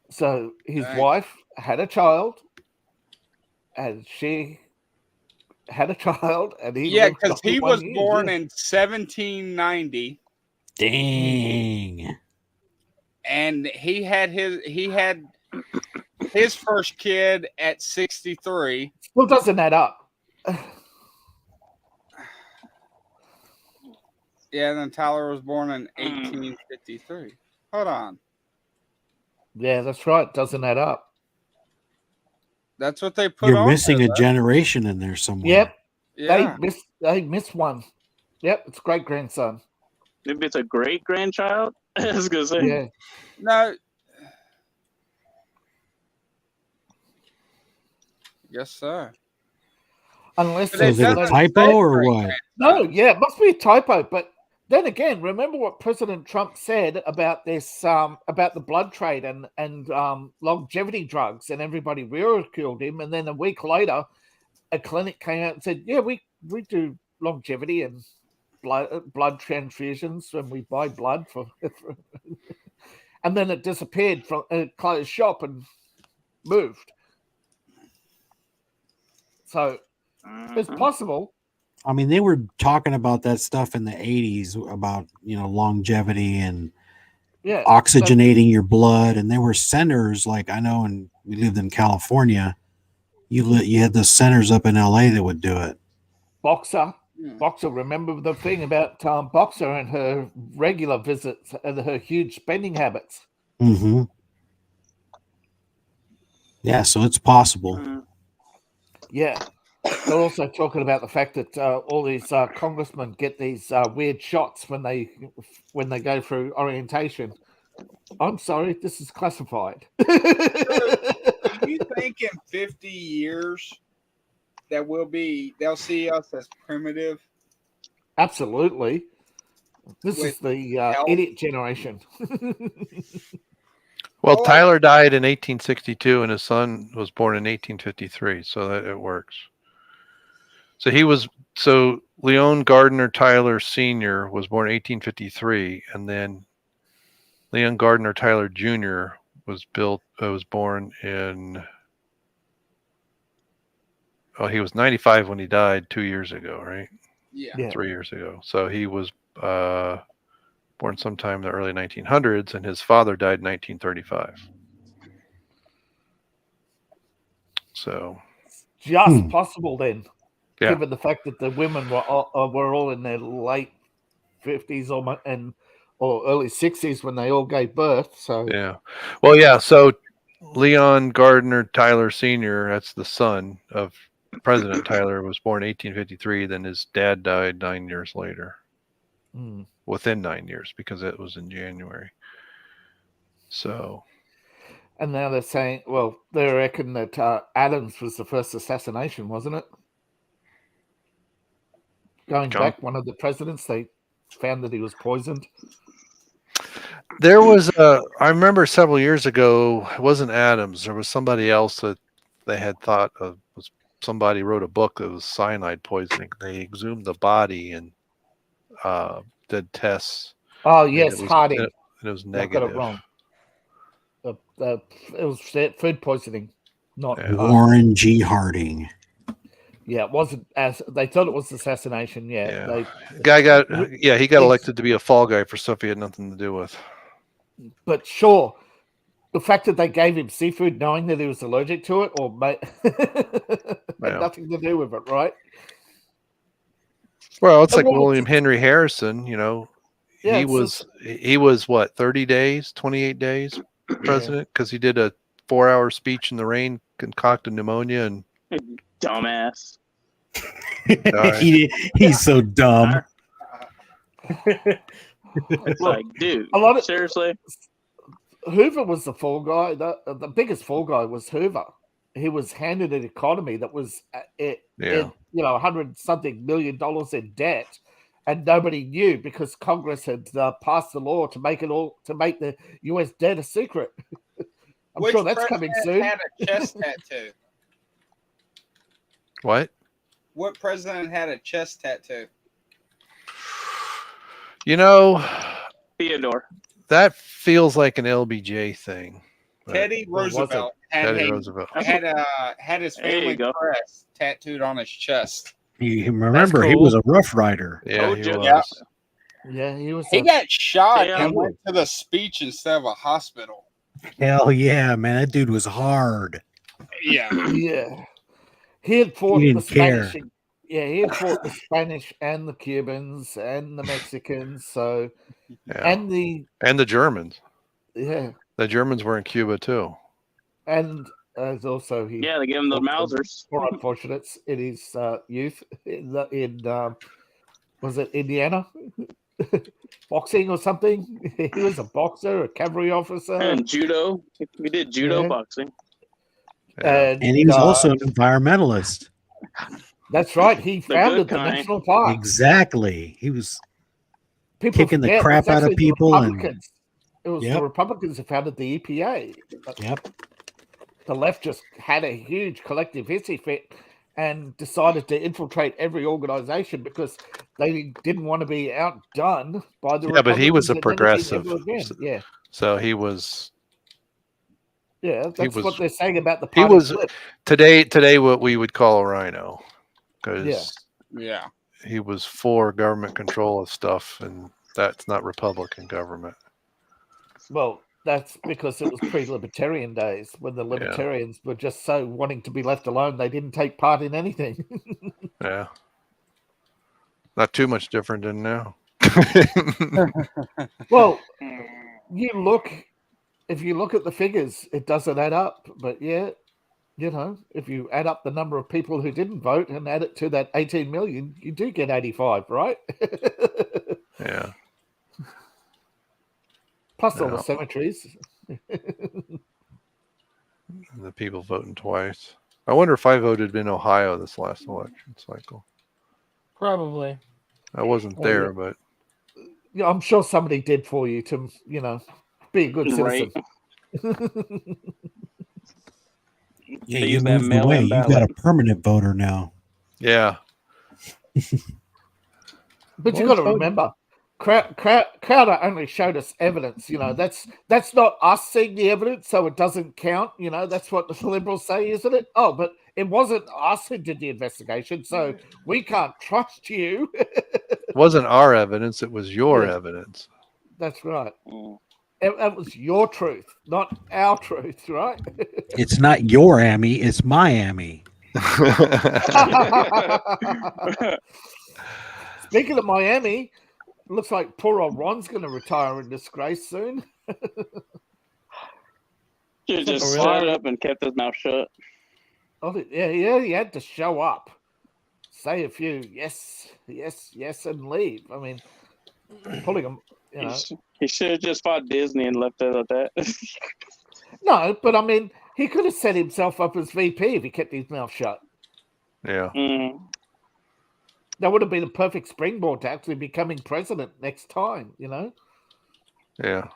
So his wife had a child, and she had a child, and he because he was born in 1790. Dang. And he had his first kid at 63. Well, doesn't add up. Yeah, and then Tyler was born in 1853. Hold on. Yeah, that's right. Doesn't add up. That's what they put You're on missing there, a generation in there somewhere. Yep. Yeah. They missed one. Yep, it's great grandson. Maybe it's a great grandchild. I was gonna say. Yeah. No. Yes, sir. Unless So is it a typo or what? No, yeah, it must be a typo. But then again, remember what President Trump said about this, about the blood trade and longevity drugs, and everybody ridiculed him. And then a week later, a clinic came out and said, "Yeah, we do longevity and blood transfusions when we buy blood for." And then it disappeared from a closed shop and moved. So it's possible. I mean, they were talking about that stuff in the 80s about, longevity and oxygenating your blood. And there were centers, like I know, and we lived in California. You had the centers up in LA that would do it. Boxer, remember the thing about Boxer and her regular visits and her huge spending habits. Mm-hmm. Yeah, so it's possible. Yeah. They're also talking about the fact that all these congressmen get these weird shots when they go through orientation. I'm sorry, this is classified. Do you think in 50 years that they'll see us as primitive? Absolutely. This is the idiot generation. Well, Tyler died in 1862, and his son was born in 1853, so that it works. So Leon Gardner Tyler Sr. was born in 1853, and then Leon Gardner Tyler Jr. was born in. Oh, he was 95 when he died 2 years ago, right? Yeah. 3 years ago. So he was born sometime in the early 1900s, and his father died in 1935. So just possible then, yeah. given the fact that the women were all in their late 50s or early 60s when they all gave birth. So yeah, well, yeah. So Leon Gardner Tyler Sr., that's the son of President Tyler, was born in 1853. Then his dad died 9 years later. Within 9 years, because it was in January. So, and now they're saying, well, they reckon that Adams was the first assassination, wasn't it? Going back, one of the presidents, they found that he was poisoned. There was I remember several years ago, it wasn't Adams, there was somebody else that they had thought of, somebody wrote a book that was cyanide poisoning. They exhumed the body and did tests. Oh yes, Harding. And it was negative. I got it wrong. It was food poisoning, not Warren G. Harding. Yeah, it wasn't as they thought it was assassination. He got elected to be a fall guy for stuff he had nothing to do with. But sure, the fact that they gave him seafood knowing that he was allergic to it, or had nothing to do with it, right? Well, it's like William Henry Harrison, he was what, 30 days, 28 days president, because he did a 4-hour speech in the rain, concocted pneumonia, and dumbass. He's so dumb. It's like, dude, seriously. Hoover was the fall guy. The biggest fall guy was Hoover. he was handed an economy that was in $100-something million in debt, and nobody knew because Congress had passed the law to make the U.S. debt a secret. I'm sure that's coming soon. Had a chest tattoo? What? What president had a chest tattoo? Theodore. That feels like an LBJ thing. Teddy Roosevelt had his family crest tattooed on his chest. Remember, he was a Rough Rider. Yeah, he was. Yeah, he was. He got shot and went to the speech instead of a hospital. Hell yeah, man! That dude was hard. Yeah, yeah. He had fought He the didn't Spanish. care. Yeah, he had fought the Spanish and the Cubans and the Mexicans. So, and the Germans. Yeah, the Germans were in Cuba too. And as also he they gave him the Mausers. For unfortunates in his youth in was it Indiana? Boxing or something. He was a boxer, a cavalry officer, and judo. We did judo boxing. And he was also an environmentalist. That's right. He founded the national park. Exactly. He was kicking the crap out of people. It was the Republicans who founded the EPA. Yep. The left just had a huge collective hissy fit and decided to infiltrate every organization because they didn't want to be outdone by the Republicans. But he was a progressive. Yeah. So he was. Yeah, that's what they're saying about the party. He was flip. today what we would call a rhino, because he was for government control of stuff, and that's not Republican government. Well, that's because it was pre-libertarian days when the libertarians were just so wanting to be left alone they didn't take part in anything. Yeah, not too much different than now. Well, if you look at the figures, it doesn't add up. But if you add up the number of people who didn't vote and add it to that 18 million, you do get 85, right? Yeah. Plus all the cemeteries. The people voting twice. I wonder if I voted in Ohio this last election cycle. Probably. I wasn't there, but yeah, I'm sure somebody did for you to, be a good citizen. Yeah, you moved away. You got a permanent voter now. Yeah. But you got to remember, Crowder only showed us evidence. That's not us seeing the evidence, so it doesn't count. That's what the liberals say, isn't it? Oh, but it wasn't us who did the investigation, so we can't trust you. It wasn't our evidence; it was your evidence. That's right. It was your truth, not our truth, right? It's not your Amy; it's Miami. Speaking of Miami. Looks like poor old Ron's going to retire in disgrace soon. He just shut up and kept his mouth shut. Oh, yeah, he had to show up, say a few yes, and leave. I mean, pulling him, He should have just fought Disney and left it at that. No, but I mean, he could have set himself up as VP if he kept his mouth shut. Yeah. Mm. That would have been a perfect springboard to actually becoming president next time, Yeah.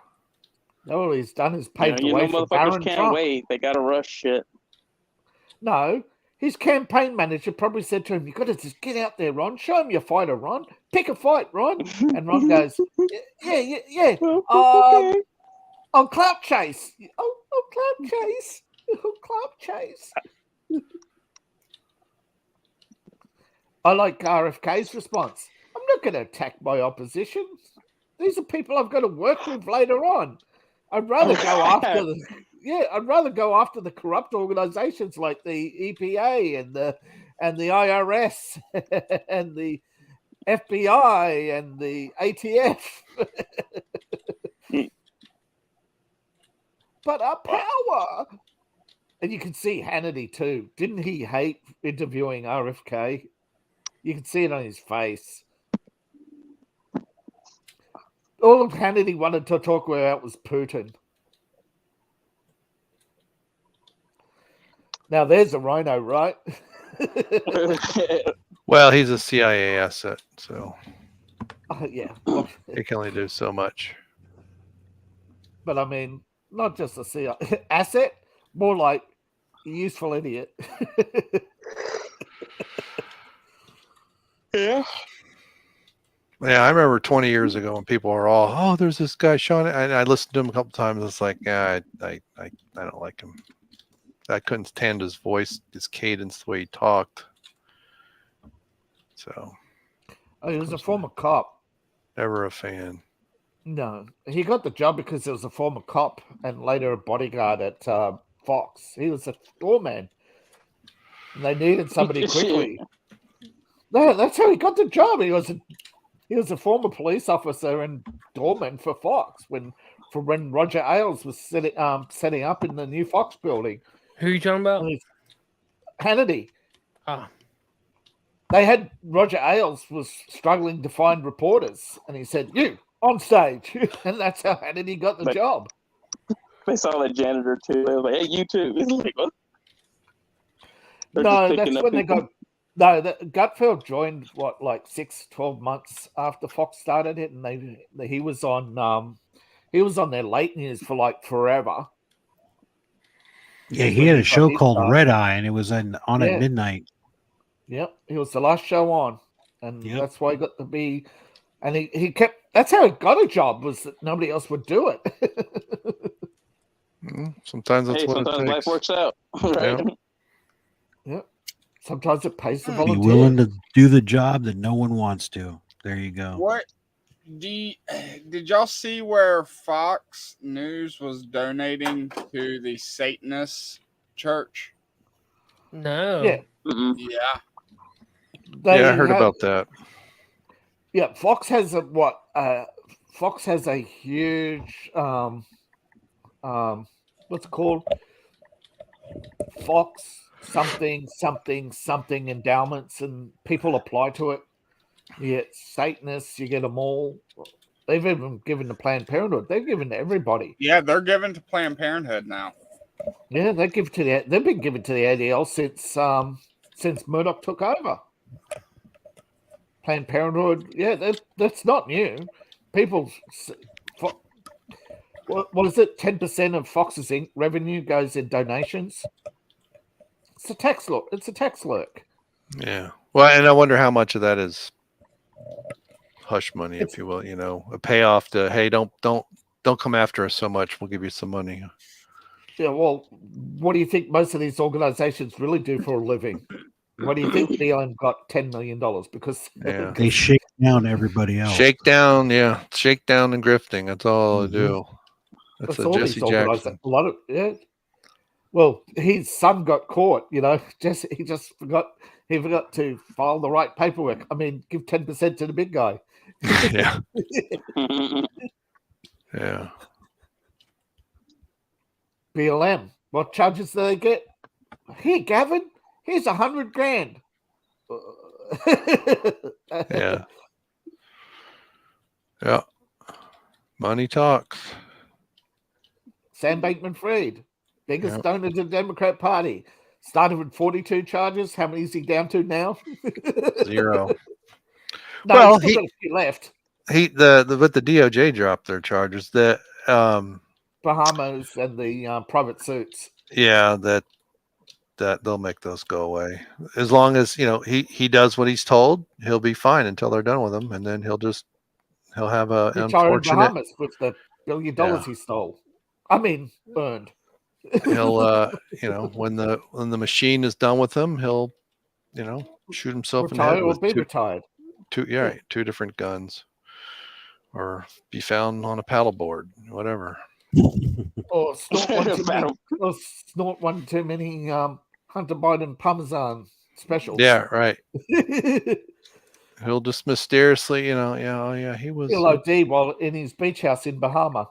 All he's done is paved the way for motherfuckers Barron can't Trump. wait. They got to rush shit. No, his campaign manager probably said to him, "You got to just get out there, Ron. Show him your fighter, Ron. Pick a fight, Ron." And Ron goes, "Yeah. On clout chase. Oh, clout chase. Oh, clout chase." I like RFK's response. I'm not going to attack my opposition. These are people I've got to work with later on. I'd rather go after the corrupt organizations like the EPA and the IRS and the FBI and the ATF. But our power. And you can see Hannity too. Didn't he hate interviewing RFK? You can see it on his face. All of Hannity wanted to talk about was Putin. Now there's a rhino, right? Well, he's a CIA asset, so Yeah. he can only do so much. But I mean, not just a CIA asset, more like a useful idiot. Yeah. Yeah, I remember 20 years ago when people were all, "Oh, there's this guy Sean," and I listened to him a couple times. It's like, yeah, I don't like him. I couldn't stand his voice, his cadence, the way he talked. So, He was a former cop. Never a fan. No, he got the job because he was a former cop and later a bodyguard at Fox. He was a doorman, and they needed somebody quickly. No, that's how he got the job. He was a former police officer and doorman for Fox when Roger Ailes was setting up in the new Fox building. Who are you talking about? Hannity. Ah. They had Roger Ailes was struggling to find reporters, and he said, "You on stage," and that's how Hannity got the job. They saw the janitor too. They was like, "Hey, you too." It's like, what? No, that's when they got. No, Gutfeld joined like 6-12 months after Fox started it, and he was on their late news for like forever. Yeah, he had a show called Red Eye, and it was on at midnight. Yep, he was the last show on, and that's why he got to be. And he kept. That's how he got a job, was that nobody else would do it. Sometimes that's what sometimes it takes. life works out, right? Yeah. Sometimes it pays to Be volunteer. willing to do the job that no one wants to. There you go. What did y'all see where Fox News was donating to the Satanist church? No. Yeah. Yeah. I heard about that. Yeah, Fox has Fox has a huge what's it called? Fox something endowments, and people apply to it. You get Satanists, you get them all. They've even given to Planned Parenthood. They've given to everybody. Yeah, they're given to Planned Parenthood now. Yeah, they've been given to the ADL since Murdoch took over. Planned Parenthood, yeah, that's not new. People, what is it? 10% of Fox's revenue goes in donations. It's a tax look. It's a tax lurk. Yeah. Well, and I wonder how much of that is hush money, if you will. You know, a payoff to, hey, don't come after us so much. We'll give you some money. Yeah. Well, what do you think most of these organizations really do for a living? What do you think BLM got $10 million? Because they shake down everybody else. Shake down and grifting. That's all they do. That's a Jesse Jackson. A lot of Well, his son got caught. You know, he forgot to file the right paperwork. I mean, give 10% to the big guy. Yeah. Yeah. BLM. What charges do they get? Here, Gavin. Here's $100,000. Yeah. Yeah. Money talks. Sam Bankman-Fried, biggest donor to the Democrat Party. Started with 42 charges. How many is he down to now? 0. No, well, he's still got a few left. But the DOJ dropped their charges. The Bahamas and the private suits. Yeah, that they'll make those go away. As long as, you know, he does what he's told, he'll be fine until they're done with him, and then he'll have a unfortunate Bahamas with the $1 billion he stole. I mean, earned. He'll you know, when the machine is done with him, he'll, you know, shoot himself in the head with retired. Two different guns, or be found on a paddleboard, whatever. Or snort one too many Hunter Biden Parmesan specials. Yeah, right. He'll just mysteriously, you know, he was He'll OD while in his beach house in Bahama.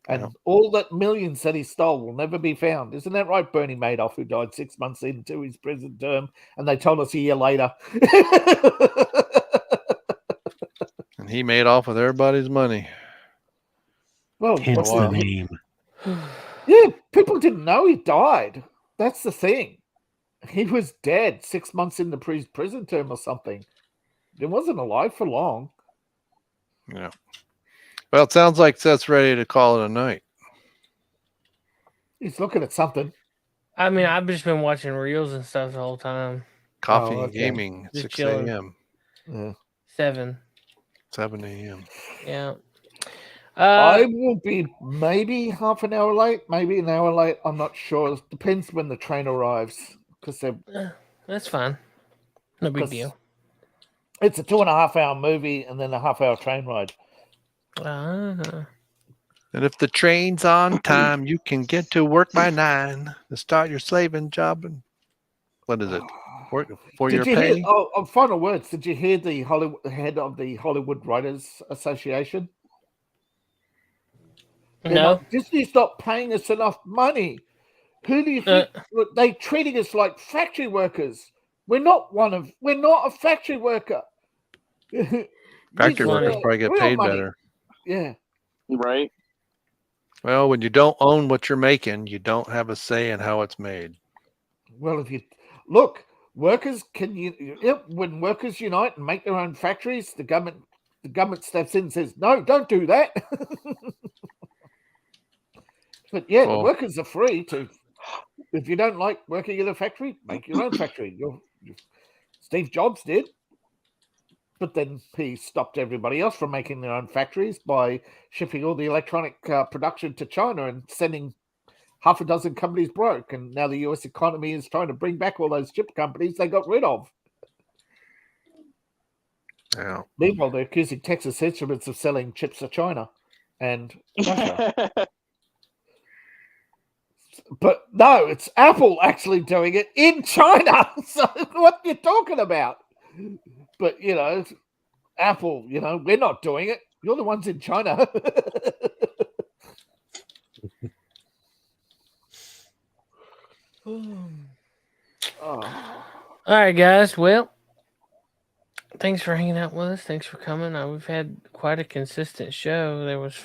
And all that millions that he stole will never be found. Isn't that right, Bernie Madoff, who died 6 months into his prison term, and they told us a year later. And he made off with everybody's money. Well, hence the name. Yeah, people didn't know he died. that's the thing. He was dead 6 months into prison term or something. He wasn't alive for long. Yeah. Well, it sounds like Seth's ready to call it a night. He's looking at something. I mean, I've just been watching reels and stuff the whole time. Coffee and gaming at 6 a.m. Yeah. 7 a.m. Yeah. I will be maybe half an hour late, maybe an hour late. I'm not sure. It depends when the train arrives. That's fine. No big deal. It's a 2.5 hour movie and then a half-hour train ride. Uh-huh. And if the train's on time, you can get to work by 9 to start your slaving job. And what is it? For your pay? Final words. Did you hear the head of the Hollywood Writers Association? No. Disney's not paying us enough money. Who do you think? They're treating us like factory workers. We're not a factory worker. Factory workers probably get paid better. Yeah. Right. Well, when you don't own what you're making, you don't have a say in how it's made. Well, if you look, workers when workers unite and make their own factories, the government steps in and says, "No, don't do that." But yeah, the workers are free to. If you don't like working in a factory, make your own factory. Steve Jobs did. But then he stopped everybody else from making their own factories by shipping all the electronic production to China and sending half a dozen companies broke. And now the US economy is trying to bring back all those chip companies they got rid of. Yeah. Meanwhile, they're accusing Texas Instruments of selling chips to China and Russia. But no, it's Apple actually doing it in China. So what are you talking about? But, Apple, we're not doing it. You're the ones in China. All right, guys. Well, thanks for hanging out with us. Thanks for coming. We've had quite a consistent show. There was,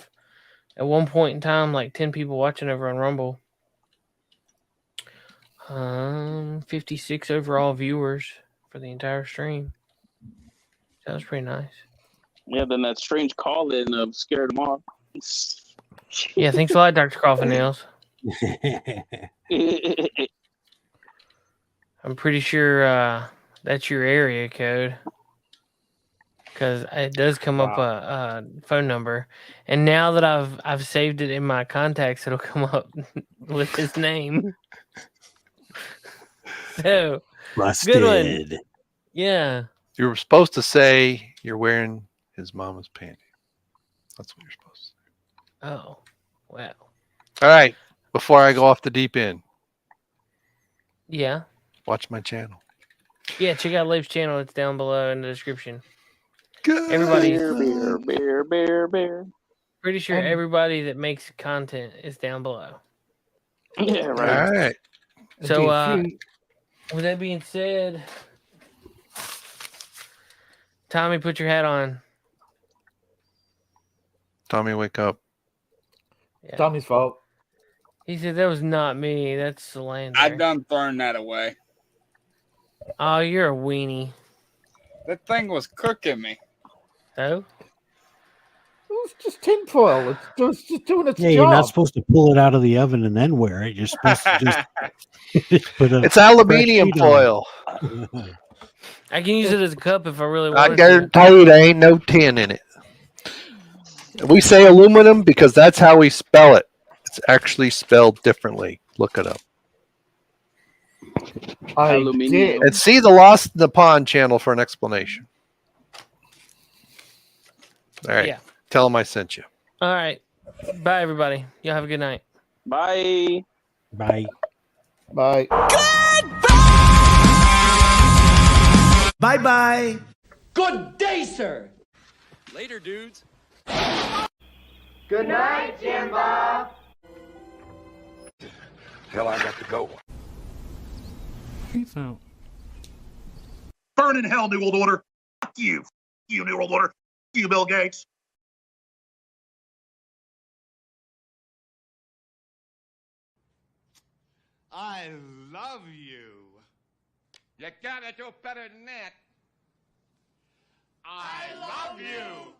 at one point in time, like 10 people watching over on Rumble. 56 overall viewers for the entire stream. That was pretty nice. Yeah, then that strange call in scared them off. Yeah, thanks a lot, Dr. Coffin Nails. I'm pretty sure that's your area code, because it does come up a phone number, and now that I've saved it in my contacts, it'll come up with his name. So busted. Good one. Yeah. You were supposed to say you're wearing his mama's panty. That's what you're supposed to say. Oh, wow. All right. Before I go off the deep end. Yeah. Watch my channel. Yeah, check out Leif's channel. It's down below in the description. Good. Everybody. Bear. Pretty sure everybody that makes content is down below. Yeah, right. All right. So, with that being said, Tommy, put your hat on. Tommy, wake up. Yeah. Tommy's fault. He said that was not me. That's Solander. I done thrown that away. Oh, you're a weenie. That thing was cooking me. Oh? It was just tinfoil. It was just doing its job. You're not supposed to pull it out of the oven and then wear it. You're supposed to just put a It's aluminium foil. I can use it as a cup if I really want I guarantee you there ain't no tin in it. We say aluminum because that's how we spell it. It's actually spelled differently. Look it up. Aluminium. And see the Lost in the Pond channel for an explanation. All right. Yeah. Tell them I sent you. All right. Bye, everybody. Y'all have a good night. Bye. Bye. Bye. Bye-bye. Good day, sir. Later, dudes. Good night, Jim Bob. Hell, I got to go. Peace out. Burn in hell, New World Order. Fuck you. Fuck you, New World Order. Fuck you, Bill Gates. I love you. You gotta do better than that. I love you.